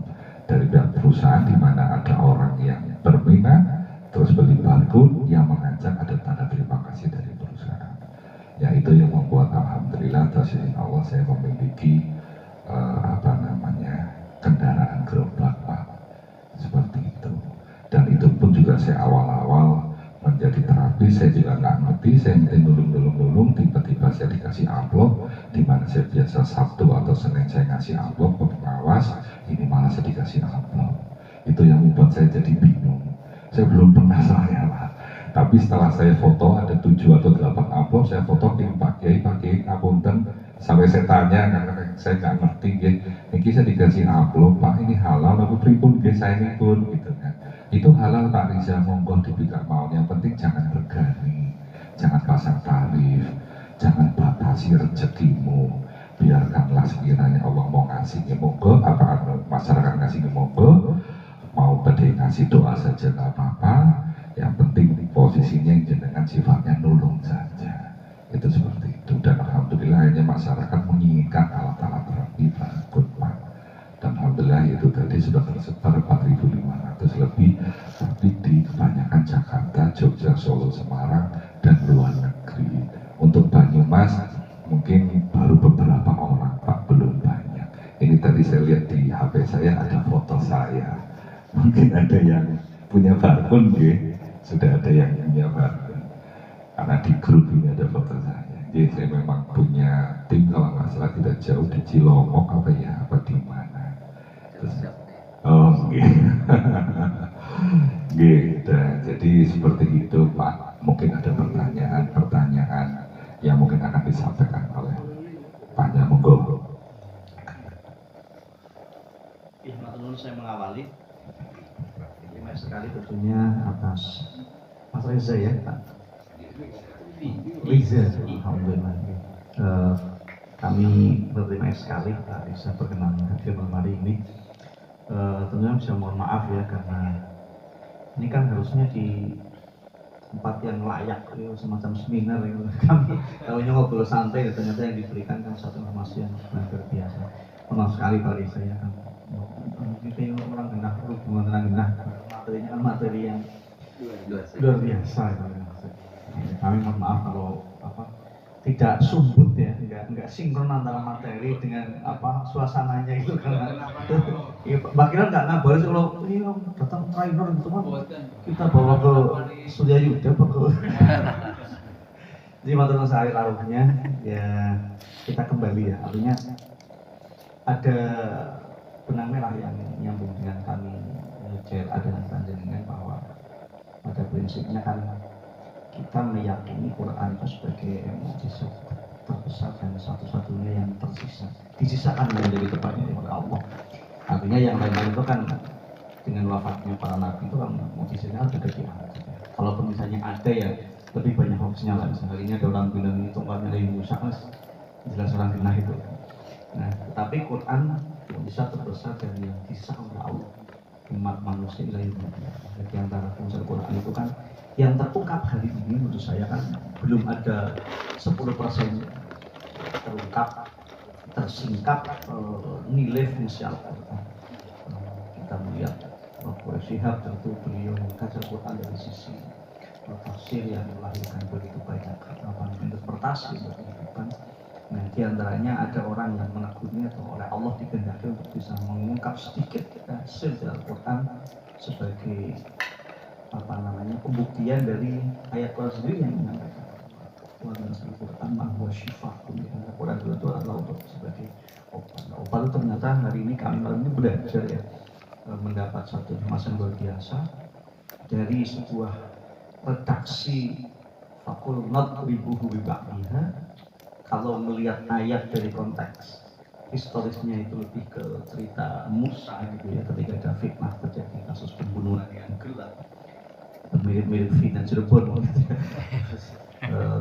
dari pihak perusahaan di mana ada orang yang berminat terus beli barcode yang mengajak ada tanda terima kasih dari perusahaan. Ya itu yang membuat alhamdulillah atas izin Allah saya memiliki kendaraan gerobak Pak, seperti itu. Dan itu pun juga saya awal-awal menjadi terapis, saya juga nggak ngerti, saya minta nulung, tiba-tiba saya dikasih amplop, di mana saya biasa Sabtu atau Senin saya ngasih amplop ke pengawas, ini malah saya dikasih amplop. Itu yang membuat saya jadi bingung. Saya belum pernah saya Pak. Tapi setelah saya foto ada 7 atau 8 amplop, saya foto pakai apunten, sampai saya tanya karena saya nggak ngerti, ini saya dikasih amplop Pak, ini halal apa pripun saya ini pun gitu kan. Itu halal Pak Riza, monggo diberikan mau. Yang penting jangan bergani, jangan pasang tarif, jangan batasi rezekimu. Biarkanlah sekiranya Allah mau ngasih ya monggo, apa masyarakat ngasih ya monggo, mau pada ngasih doa saja nggak apa-apa. Yang penting posisinya yang jenengan sifatnya nulung saja. Itu seperti itu. Dan alhamdulillah hanya masyarakat menginginkan alat-alat terapi barcode Pak. Dan alhamdulillah itu tadi sudah tersebar 4.500 lebih, tapi di kebanyakan Jakarta, Jogja, Solo, Semarang, dan luar negeri. Untuk Banyumas mungkin baru beberapa orang Pak, belum banyak. Ini tadi saya lihat di HP saya ada foto saya. Mungkin ada yang punya barcode sudah ada yang punya barcode. Karena di grup ini ada foto saya. Jadi saya memang punya tim, kalau nggak salah tidak jauh di Cilongok apa di mana. Gitu. Jadi seperti itu Pak. Mungkin ada pertanyaan yang mungkin akan disampaikan oleh Pak Nyamonggo. Saya mengawali. Terima sekali tentunya atas Mas Reza ya Pak. Reza, alhamdulillah. Kami berterima kasih sekali Pak bisa berkenan hadir malam hari ini. Tentunya bisa mohon maaf ya karena ini kan harusnya di tempat yang layak, semacam seminar yang kami tahunya ngobrol santai, ternyata yang diberikan kan satu informasi yang luar biasa. Mohon sekali Pak Reza ya kan. Kita orang genah, hubungan orang genah, materinya kan materi yang luar biasa. Kami mohon maaf kalau tidak sumbut ya, nggak sinkron antara materi dengan apa suasananya itu karena ya, Mbak Kira nggak ngabarin kalau ini datang trainer gitu kan kita bawa ke Surya Yuda apa ke jadi matur nuwun taruhnya ya kita kembali ya artinya ada benang merah yang nyambung dengan kami JLA dengan panjenengan bahwa pada prinsipnya kan kita meyakini Quran itu sebagai mukjizat terbesar dan satu-satunya yang tersisa disisakan menjadi tepatnya oleh Allah. Artinya yang lain-lain itu kan dengan wafatnya para nabi itu kan mukjizatnya sudah diangkat. Kalaupun misalnya ada ya lebih banyak hoaxnya lah, misalnya ini ada orang bilang ini tongkatnya dari Musa, jelas orang genah itu. Nah, tetapi Quran bisa terbesar dan yang disisa oleh Allah umat manusia dari dunia. Jadi antara unsur Quran itu kan yang terungkap hari ini menurut saya kan belum ada 10% terungkap, tersingkap nilai fungsi Al-Quran. Kita melihat Prof. Syihab tentu beliau mengkaji Quran dari sisi tafsir yang melahirkan begitu banyak interpretasi berkehidupan. Nah, diantaranya ada orang yang menekuni atau oleh Allah dikehendaki untuk bisa mengungkap sedikit hasil dari Al-Quran sebagai apa namanya pembuktian dari ayat Quran sendiri yang menyampaikan Al-Quran bahwa syifa Al-Quran itu adalah untuk sebagai obat. Obat itu ternyata hari ini kami malam ini belajar ya mendapat satu informasi luar biasa dari sebuah redaksi Fakul Not Ribuhu Bibakniha. Kalau melihat ayat dari konteks historisnya itu lebih ke cerita Musa gitu ya, ketika ada fitnah terjadi kasus pembunuhan yang gelap mirip-mirip Vina Cirebon gitu ya.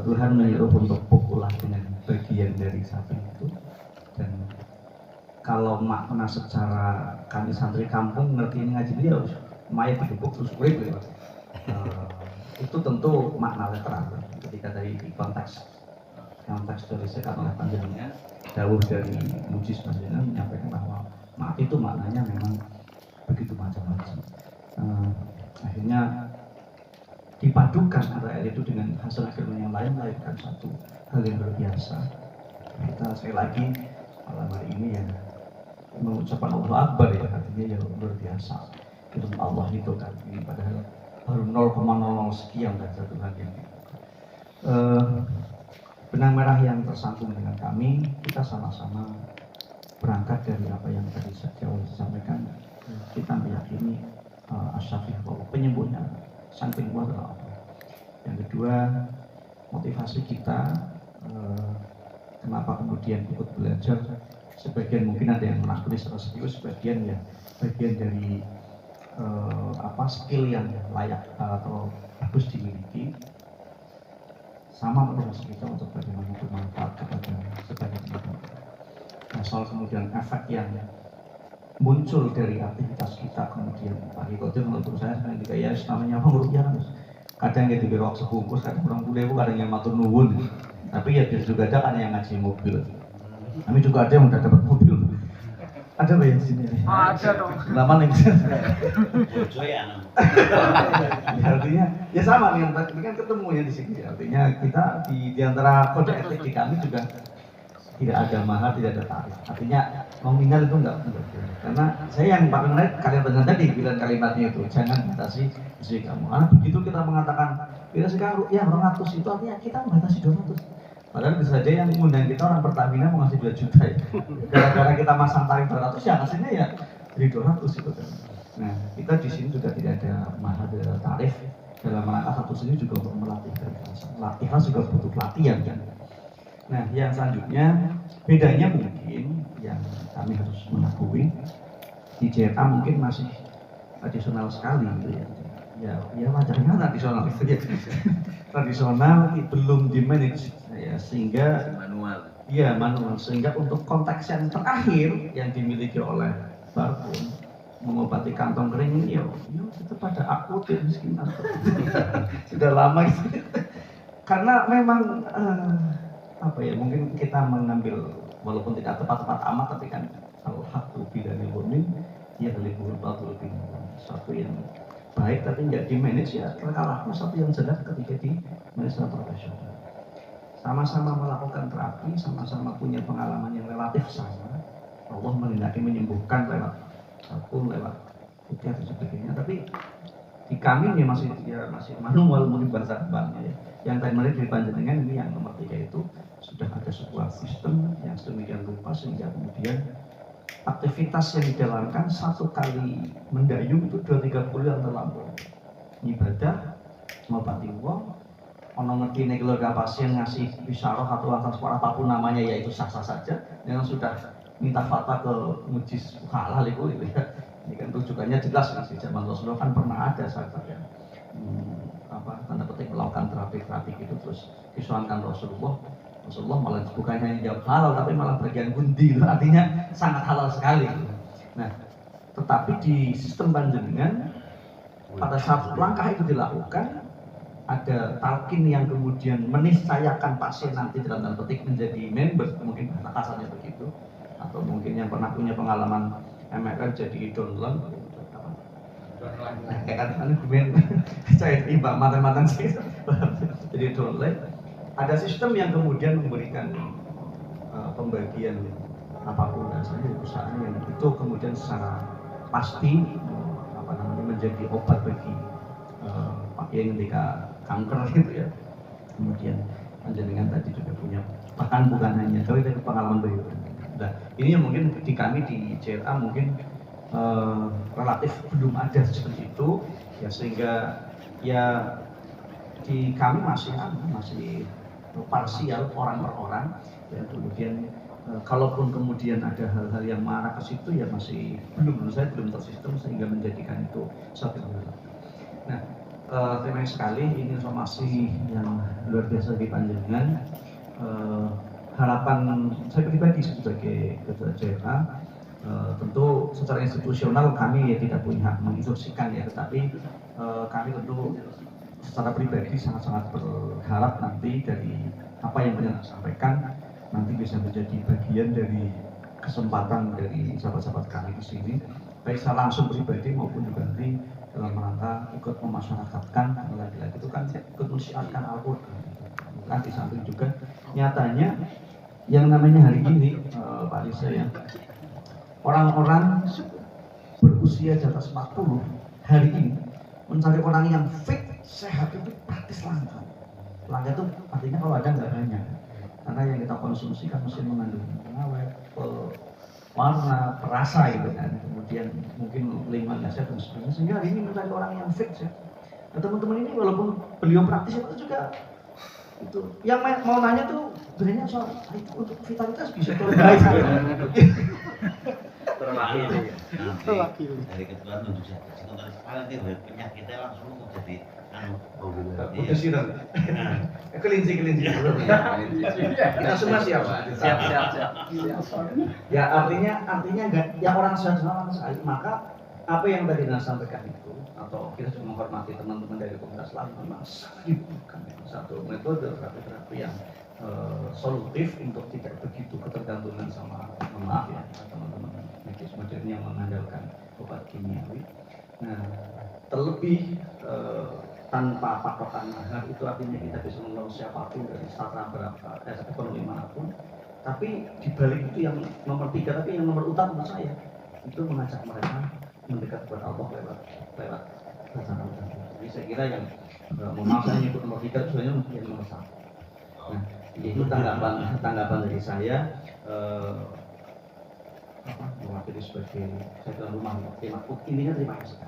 Tuhan menyuruh untuk pukulah dengan bagian dari sapi itu, dan kalau makna secara kami santri kampung ngerti ini ngaji dia mayat dipukul terus urip gitu. Itu tentu makna literal ketika dari konteks tulisnya oleh panjenengan dawuh dari Mujis panjenengan menyampaikan bahwa mati itu maknanya memang begitu macam-macam. Akhirnya dipadukan antara itu dengan hasil akhirnya yang lain melahirkan satu hal yang luar biasa. Kita sekali lagi malam hari ini ya mengucapkan Allahu Akbar ya, artinya yang luar biasa. Itu Allah itu kan ini padahal baru 0,00 sekian dan satu hal yang benang merah yang tersambung dengan kami, kita sama-sama berangkat dari apa yang tadi saya sampaikan. Kita meyakini Asy-Syafi' bahwa penyembuhnya sang penyembuh adalah Allah. Yang kedua, motivasi kita kenapa kemudian ikut belajar, sebagian mungkin ada yang menakuni secara serius, sebagian ya bagian dari skill yang layak atau bagus dimiliki. Sama motivasi kita untuk bagaimana bermanfaat kepada sebagian orang. Nah, soal kemudian efek yang muncul dari aktivitas kita kemudian pagi kotir menurut saya juga ya namanya apa merugian kan kadang ya diberi sebungkus, kadang orang bule, kadang yang matur nuwun, tapi ya juga ada kan yang ngaji mobil. Kami juga ada yang udah dapat mobil. Ada nggak yang sini? Ada dong. Lama nih. Artinya ya sama nih, ini kan ketemu ya di sini. Artinya kita di antara kode etik di kami juga tidak ada mahar, tidak ada tarif. Artinya nominal itu enggak. Karena saya yang paling menarik kalian benar tadi bilang kalimatnya itu jangan batasi isi kamu. Karena begitu kita mengatakan kita sekarang ya 200 itu artinya kita membatasi 200. Padahal bisa saja yang mengundang kita orang Pertamina mau ngasih 2 juta ya. Gara-gara kita masang tarif 200 ya hasilnya ya dari 200 itu kan. Nah, kita di sini juga tidak ada mahar, tidak ada tarif. Dalam rangka satu sini juga untuk melatih keikhlasan. Latihan juga butuh pelatihan kan. Nah, yang selanjutnya bedanya mungkin yang kami harus mengakui di JLA mungkin masih tradisional sekali gitu ya. Ya wajarnya tradisional itu ya. Tradisional belum di manage ya, sehingga manual sehingga untuk konteks yang terakhir yang dimiliki oleh Barpun mengobati kantong kering ini ya itu pada akut ya miskin sudah lama gitu. Karena memang mungkin kita mengambil walaupun tidak tepat-tepat amat tapi kan kalau hak lebih dari ilmuin ya lebih lebih satu yang baik tapi nggak di manage ya terkalahnya satu yang jelek ketika di manage profesional. sama-sama melakukan terapi, sama-sama punya pengalaman yang relatif sama. Allah menghendaki menyembuhkan lewat satu, lewat rukyah dan sebagainya. Tapi di kami ini masih manual mungkin bahasa depannya ya. Yang tadi menarik dari panjenengan ini yang nomor 3 itu sudah ada sebuah sistem yang sedemikian rupa sehingga kemudian aktivitas yang dijalankan satu kali mendayung itu 2-3 bulan terlampau. Ibadah, ngobati wong, ono ngerti nih keluarga pasien ngasih bisyarah atau transport apapun namanya yaitu sah-sah saja. Yang sudah minta fatwa ke mujis halal itu ya. Ini kan rujukannya jelas di zaman Rasulullah kan pernah ada sahabat yang tanda petik melakukan terapi itu terus disuankan Rasulullah malah bukan hanya jawab halal tapi malah bagian gundi itu artinya sangat halal sekali. Nah, tetapi di sistem panjenengan pada saat langkah itu dilakukan ada talqin yang kemudian meniscayakan pasien nanti dalam tanda petik menjadi member, mungkin kasarnya begitu, atau mungkin yang pernah punya pengalaman MRR jadi download kayak kan gue saya tiba mantan sih jadi download. Ada sistem yang kemudian memberikan pembagian apapun dan sebagainya perusahaan yang itu kemudian secara pasti menjadi obat bagi pasien ketika kanker gitu ya. Kemudian panjenengan tadi juga punya bahkan bukan hanya tapi dari pengalaman beliau. Nah, ini yang mungkin di kami di JLA mungkin relatif belum ada seperti itu ya, sehingga ya di kami masih parsial orang per orang ya, kemudian kalaupun kemudian ada hal-hal yang mengarah ke situ ya masih menurut saya belum tersistem sehingga menjadikan itu satu hal. Nah, terima kasih sekali, ini informasi yang luar biasa di panjenengan. Harapan saya pribadi sebagai ketua JLA, tentu secara institusional kami ya tidak punya hak menginstruksikan ya, tetapi kami tentu secara pribadi sangat-sangat berharap nanti dari apa yang beliau sampaikan nanti bisa menjadi bagian dari kesempatan dari sahabat-sahabat kami di sini, baik secara langsung pribadi maupun juga nanti dalam rangka ikut memasyarakatkan, lagi-lagi itu kan ikut mensiarkan Al-Quran. Kan di samping juga nyatanya yang namanya hari ini Pak Risa ya, orang-orang berusia di atas 40 hari ini mencari orang yang fit, sehat itu praktis langka. Langka itu artinya kalau ada nggak banyak, karena yang kita konsumsi kan mesti mengandung pengawet, warna, perasa gitu kan, kemudian mungkin lingkungan sehat dan sebagainya. Sehingga hari ini mencari orang yang fit ya. Nah, teman-teman ini walaupun beliau praktis itu juga itu yang mau nanya tuh sebenarnya soal itu untuk vitalitas bisa terwakili dari ketua nunjuk saja setelah nanti penyakitnya langsung jadi siram kelinci kita semua siap ya artinya enggak yang orang sehat sama sekali. Maka apa yang tadi Nas sampaikan itu atau kita juga menghormati teman-teman dari komunitas lain memang sangat dibutuhkan satu metode terapi yang solutif untuk tidak begitu ketergantungan sama maaf ya teman-teman medis modern yang mengandalkan obat kimiawi. Nah, terlebih tanpa patokan mahar itu artinya kita bisa menolong siapapun dari strata berapa ekonomi manapun. Tapi dibalik itu yang nomor 3 tapi yang nomor utama menurut saya itu mengajak mereka mendekat kepada Allah lewat bacaan. Jadi saya kira yang mohon saya nyebut nomor 3 itu sebenarnya yang nomor 1. Nah, itu tanggapan dari saya mewakili sebagai saya tuan rumah tema intinya terima kasih.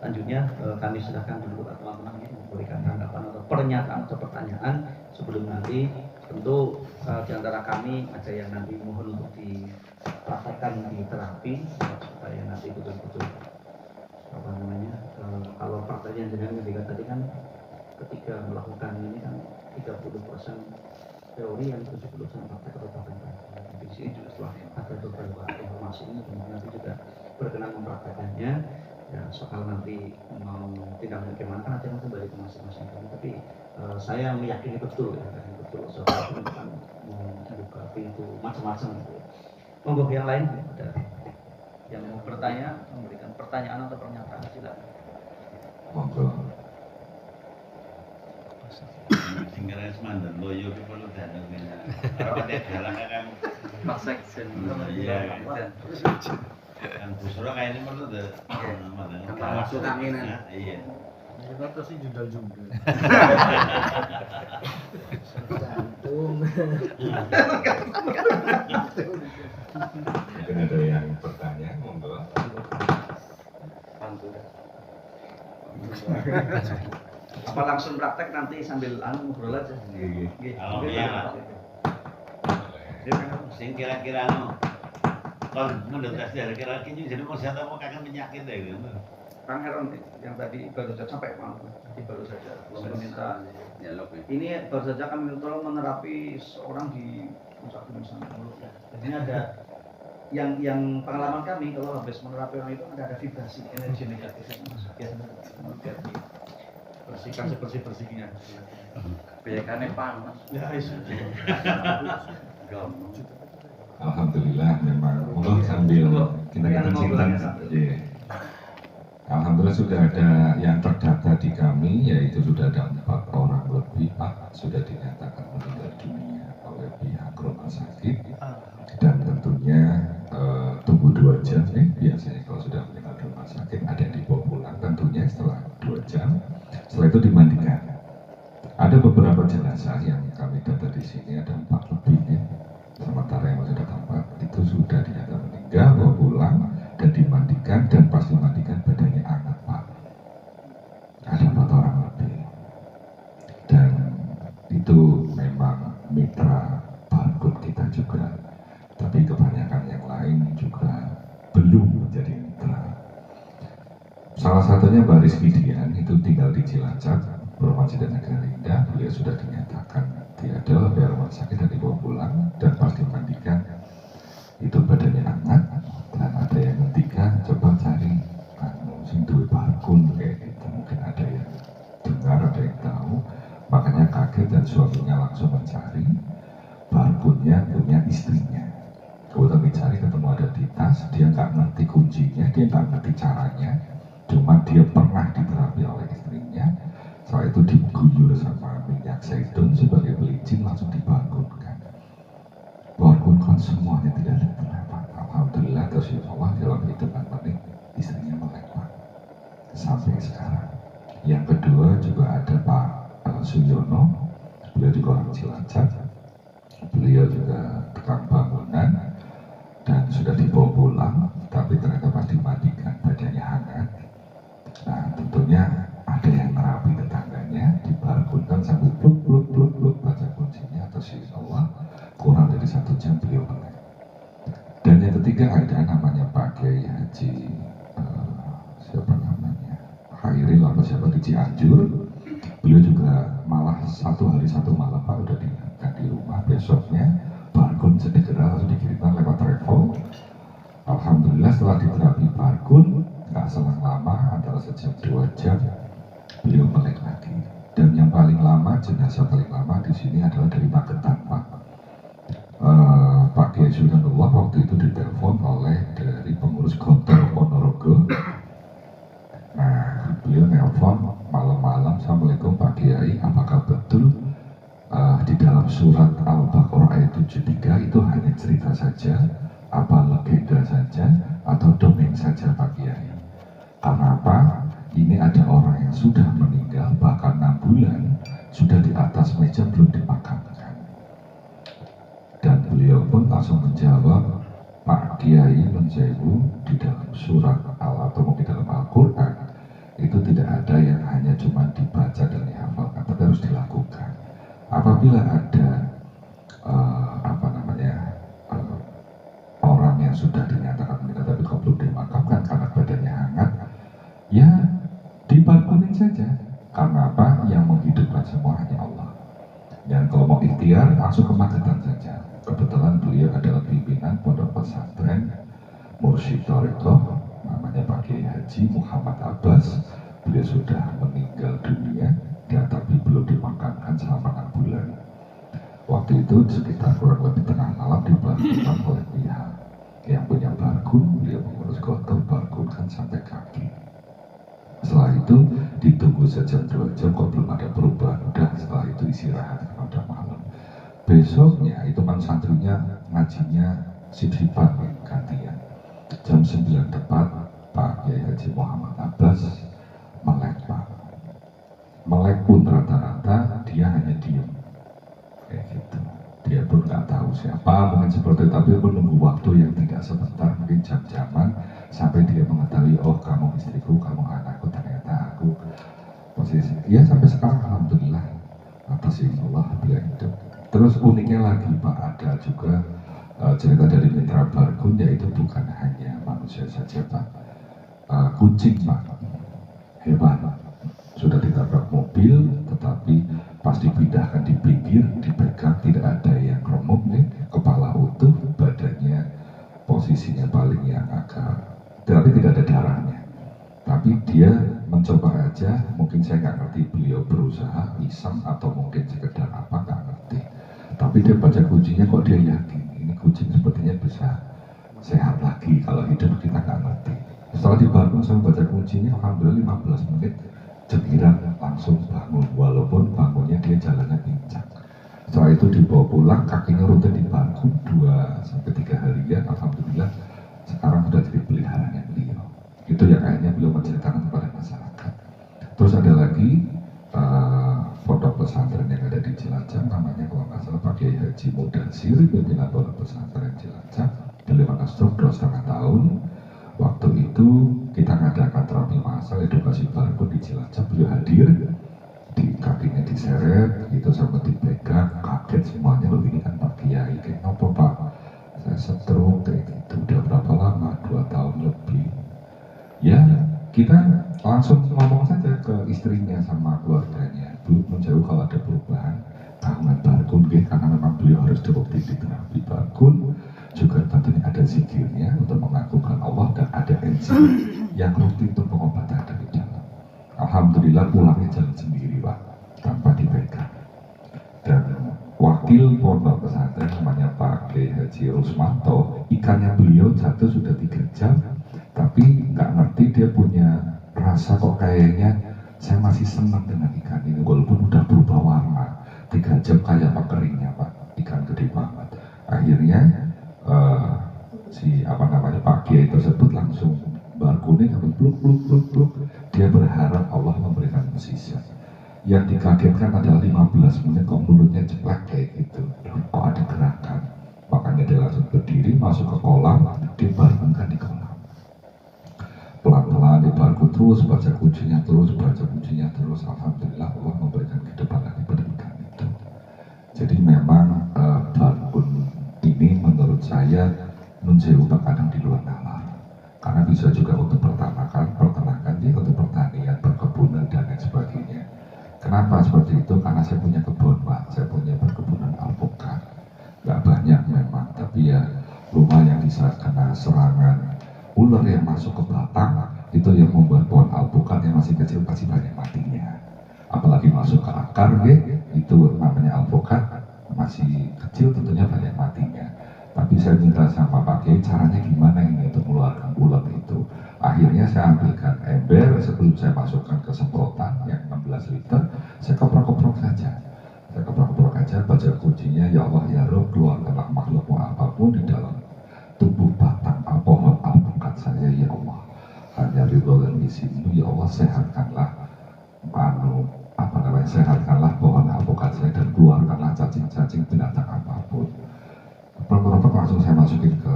Lanjutnya kami silakan dulu teman-teman ini memberikan tanggapan atau pernyataan atau pertanyaan sebelum nanti tentu di antara kami ada yang nanti mohon untuk dipraktekkan di terapi supaya nanti betul-betul kalau prakteknya dengan ketika tadi kan ketika melakukan ini kan 30% teori yang 70% praktek atau bahkan di sini juga setelah ada beberapa informasi ini nanti juga berkenan mempraktekannya ya soal nanti mau tidak bagaimana kan ada yang kembali ke masing-masing tapi saya meyakini betul soal itu akan membuka pintu macam-macam gitu. Monggo yang lain ada yang mau bertanya memberikan pertanyaan atau pernyataan silakan. Monggo. Tinggal kira semandan loyo itu perlu dana kena. Kalau ada jalan kan Pak Sekjen. iya. Kan busro kayak ini perlu deh. Masuk angin. Iya. Kita terus jundal-jundal. Mungkin ada yang bertanya, monggo. Apa langsung praktek nanti sambil ngobrol aja? Iya. Kalau iya. Sing kira-kira kalau menurut saya kira-kira ini jadi mau siapa mau kangen penyakit deh gitu. Kang Heron yang tadi baru saja sampai baru saja meminta ini baru saja kami tolong menerapi seorang di puncak gunung sana. Jadi ada yang pengalaman kami kalau habis menerapi orang itu ada vibrasi energi negatif yang masuk biar bersihkan sebersih-bersihnya. Biarkannya panas. Ya, Alhamdulillah memang monggo sambil kita cinta. Iya. Alhamdulillah sudah ada yang terdata di kami, yaitu sudah ada 4 orang lebih Pak sudah dinyatakan meninggal dunia oleh pihak rumah sakit, dan tentunya tunggu 2 jam nih. Biasanya kalau sudah meninggal di rumah sakit ada yang dibawa pulang tentunya setelah 2 jam, setelah itu dimandikan. Ada beberapa jenazah yang kami data di sini ada 4 lebih nih, sementara yang sudah 4 itu sudah dinyatakan meninggal, bawa pulang dan dimandikan, dan pas dimandikan badannya hangat Pak. Ada 4 orang lebih, dan itu memang mitra barcode kita juga, tapi kebanyakan yang lain juga belum menjadi mitra. Salah satunya Baris Widian itu tinggal di Cilacap, Provinsi Negara Indah. Beliau sudah dinyatakan tiada oleh rumah sakit dan dibawa pulang, dan pas dimandikan itu badannya hangat. Dan ada yang ketiga, coba cari sing duwe barkun kayak gitu, mungkin ada yang dengar, ada yang tahu, makanya kaget dan suaminya langsung mencari. Barkunnya punya istrinya, kemudian dicari ketemu ada di tas, dia nggak ngerti kuncinya, dia nggak ngerti caranya, cuma dia pernah diterapi oleh istrinya. Setelah itu diguyur sama minyak zaitun sebagai pelicin, langsung dibarkunkan. Barkunkan semuanya tidak ada kenapa. Alhamdulillah terus Allah dalam hitungan menit istrinya melek Pak sampai sekarang. Yang kedua juga ada Pak Suyono, beliau juga orang Cilacap, beliau juga tukang bangunan dan sudah dibawa pulang, tapi ternyata pas dimandikan badannya hangat. Nah tentunya ada yang merapi tetangganya, dibarkunkan sambil bluk baca kuncinya, terus insya Allah kurang dari 1 jam beliau melek. Dan yang ketiga ada namanya Pak Kiai Haji siapa namanya Khairil atau siapa di Cianjur. Beliau juga malah 1 hari 1 malam Pak udah diingatkan di rumah, besoknya barcode segera langsung dikirimkan lewat travel. Alhamdulillah setelah diterapi barcode nggak selang lama, antara sejam 2 jam beliau melek lagi. Dan yang paling lama, jenazah paling lama di sini adalah dari Magetan Pak. Pak Kiai Sultanullah waktu itu ditelepon oleh dari pengurus Gontor Ponorogo. Nah, beliau nelpon malam-malam, Assalamualaikum Pak Kiai, apakah betul di dalam surat Al-Baqarah ayat 73 itu hanya cerita saja, apa legenda saja, atau dongeng saja Pak Kiai? Karena apa? Ini ada orang yang sudah meninggal bahkan 6 bulan sudah di atas meja belum dimakamkan. Dan beliau pun langsung menjawab, Pak Kiai Menjewu, di dalam surat atau mungkin dalam Al-Quran itu tidak ada yang hanya cuma dibaca dan dihafalkan, tapi harus dilakukan. Apabila ada orang yang sudah dinyatakan meninggal tapi kok belum dimakamkan karena badannya hangat, ya dibarkunin saja. Karena apa? Yang menghidupkan semua hanya Allah. Dan kalau mau ikhtiar langsung ke Magetan saja. Kebetulan beliau adalah pimpinan pondok pesantren Mursyid Thariqah, namanya Pak Kiai Haji Muhammad Abbas. Beliau sudah meninggal dunia, tapi belum dimakamkan selama 6 bulan. Waktu itu sekitar kurang lebih tengah malam dibangunkan oleh pihak yang punya barkun, beliau mengurus kotor barkunkan sampai kaki. Setelah itu ditunggu sejam 2 jam kok belum ada perubahan, udah setelah itu istirahat karena udah malam. Besoknya itu kan santrinya ngajinya sip-sipan gantian. Jam 9 tepat Pak Kiai Haji Muhammad Abbas melek Pak. Melek pun rata-rata dia hanya diem kayak gitu. Dia pun nggak tahu siapa, mungkin seperti itu, tapi menunggu waktu yang tidak sebentar, mungkin jam-jaman sampai dia mengetahui, oh kamu istriku, kamu anakku, ternyata aku posisi. Ya sampai sekarang alhamdulillah atas izin Allah beliau hidup. Terus uniknya lagi Pak, ada juga cerita dari Mitra Bargun, yaitu bukan hanya manusia saja Pak, kucing Pak, hewan sudah ditabrak mobil, tetapi pas dipindahkan di pinggir, dipegang, tidak ada yang remuk nih, kepala utuh, badannya posisinya paling yang agak, tapi tidak ada darahnya. Tapi dia mencoba aja, mungkin saya nggak ngerti beliau berusaha iseng atau mungkin sekedar apa, nggak ngerti. Tapi dia baca kuncinya kok dia yakin ini kucing sepertinya bisa sehat lagi, kalau hidup kita nggak ngerti. Setelah dibangun saya baca kuncinya, alhamdulillah 15 menit jemiran langsung bangun, walaupun bangunnya dia jalannya pincang. Setelah itu dibawa pulang, kakinya rutin dibangun 2-3 harian, alhamdulillah sekarang sudah jadi peliharaannya beliau. Itu yang akhirnya beliau menceritakan kepada masyarakat. Terus ada lagi pondok pesantren yang ada di Cilacap, namanya kalau nggak salah Pak Kiai Haji Mudassir, pimpinan pondok pesantren Cilacap. Beliau mana stroke 2,5 tahun. Waktu itu kita ngadakan terapi massal edukasi Bargun di Cilacap, beliau hadir, di kakinya diseret, itu sampai dipegang, kaget semuanya, loh ini kan Pak Kiai, kayak apa Pak? Saya stroke kayak gitu, udah berapa lama? 2 tahun lebih. Ya kita langsung ngomong saja ke istrinya sama keluarganya, Bu, menjauh kalau ada perubahan, kangen Bargun, karena memang beliau harus dirutin di terapi Bargun. Juga tentunya ada zikirnya untuk mengagungkan Allah dan ada enzim yang rutin untuk pengobatan dari dalam. Alhamdulillah pulangnya jalan sendiri Pak, tanpa dipegang. Dan wakil pondok pesantren namanya Pak Kiai Haji Rusmanto, ikannya beliau jatuh sudah 3 jam, tapi nggak ngerti dia punya rasa kok kayaknya saya masih senang dengan ikan ini walaupun udah berubah warna. 3 jam kayak apa keringnya Pak, ikan gede banget. Akhirnya Pak Kiai tersebut langsung barkunin sampai pluk. Dia berharap Allah memberikan musisya. Yang dikagetkan adalah 15 menit kok mulutnya ceplek kayak gitu, kok ada gerakan. Makanya dia langsung berdiri masuk ke kolam, dibarengkan di kolam. Pelan-pelan dibarku terus, baca kuncinya terus. Alhamdulillah Allah memberikan kehidupan lagi pada ikan itu. Jadi memang barkun ini menurut saya menjauh terkadang di luar nalar, karena bisa juga untuk peternakan dia untuk pertanian, perkebunan dan lain sebagainya. Kenapa seperti itu? Karena saya punya kebun Pak, saya punya perkebunan alpukat, nggak banyak memang, tapi ya lumayan bisa kena serangan ular yang masuk ke batang, itu yang membuat pohon alpukat yang masih kecil pasti banyak matinya. Apalagi masuk ke akar, itu namanya alpukat masih kecil tentunya banyak matinya. Tapi saya minta sama Pak Kiai caranya gimana ini untuk mengeluarkan ulat itu. Akhirnya saya ambilkan ember, sebelum saya masukkan ke semprotan yang 16 liter, saya keprok-keprok saja. Baca kuncinya, ya Allah ya Rob, keluarkanlah makhlukmu apapun di dalam tubuh batang pohon alpukat saya ya Allah. Hanya ridho dan izinmu ya Allah, sehatkanlah sehatkanlah pohon alpukat saya dan keluarkanlah cacing-cacing binatang apapun. Perkara langsung saya masukin ke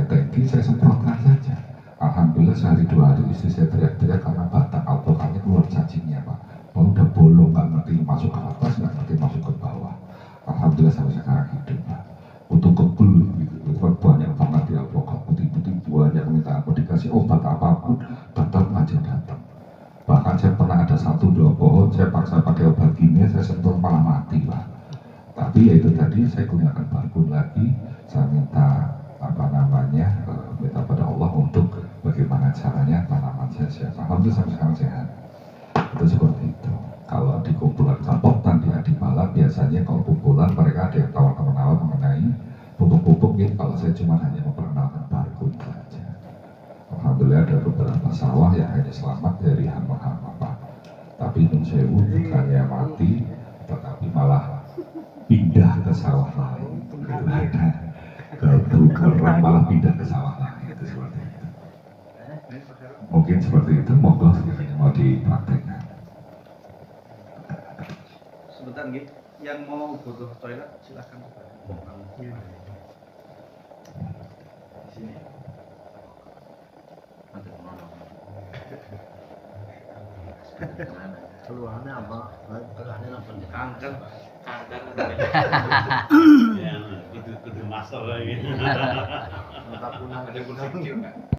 tangki, saya semprotkan saja. Alhamdulillah sehari 2 hari istri saya teriak-teriak karena batang alpukatnya keluar cacingnya Pak. Udah bolong, nggak ngerti masuk ke atas, nggak ngerti masuk ke bawah. Alhamdulillah sampai sekarang hidup Pak. Untuk kebul gitu, banyak banget di alpukat, putih-putih banyak, minta aku dikasih obat apapun, tetap aja datang. Bahkan saya pernah ada 1-2 pohon, saya paksa pakai obat kimia, saya sentuh malah mati Pak. Tapi ya itu tadi, saya gunakan barkun lagi, saya minta minta pada Allah untuk bagaimana caranya tanaman saya sehat. Alhamdulillah sampai sekarang sehat. Itu seperti itu. Kalau di kumpulan kelompok nanti di malam biasanya kalau kumpulan mereka ada yang tawar-tawar mengenai pupuk-pupuk gitu. Kalau saya cuma hanya memperkenalkan barkun saja. Alhamdulillah ada beberapa sawah yang hanya selamat dari hama-hama Pak. Tapi nun sewu bukannya mati, tetapi malah pindah ke sawah lain. Ketukeran malah pindah ke sawah lain, itu seperti itu. Mungkin seperti itu, monggo mau dipraktekkan. Sebentar nggih, yang mau butuh toilet silakan. Di sini. Nanti menolong. Keluhannya apa? Keluhannya apa? Kanker. Ya, kudu master lagi. Tak punah. Ada kursi kecil nggak?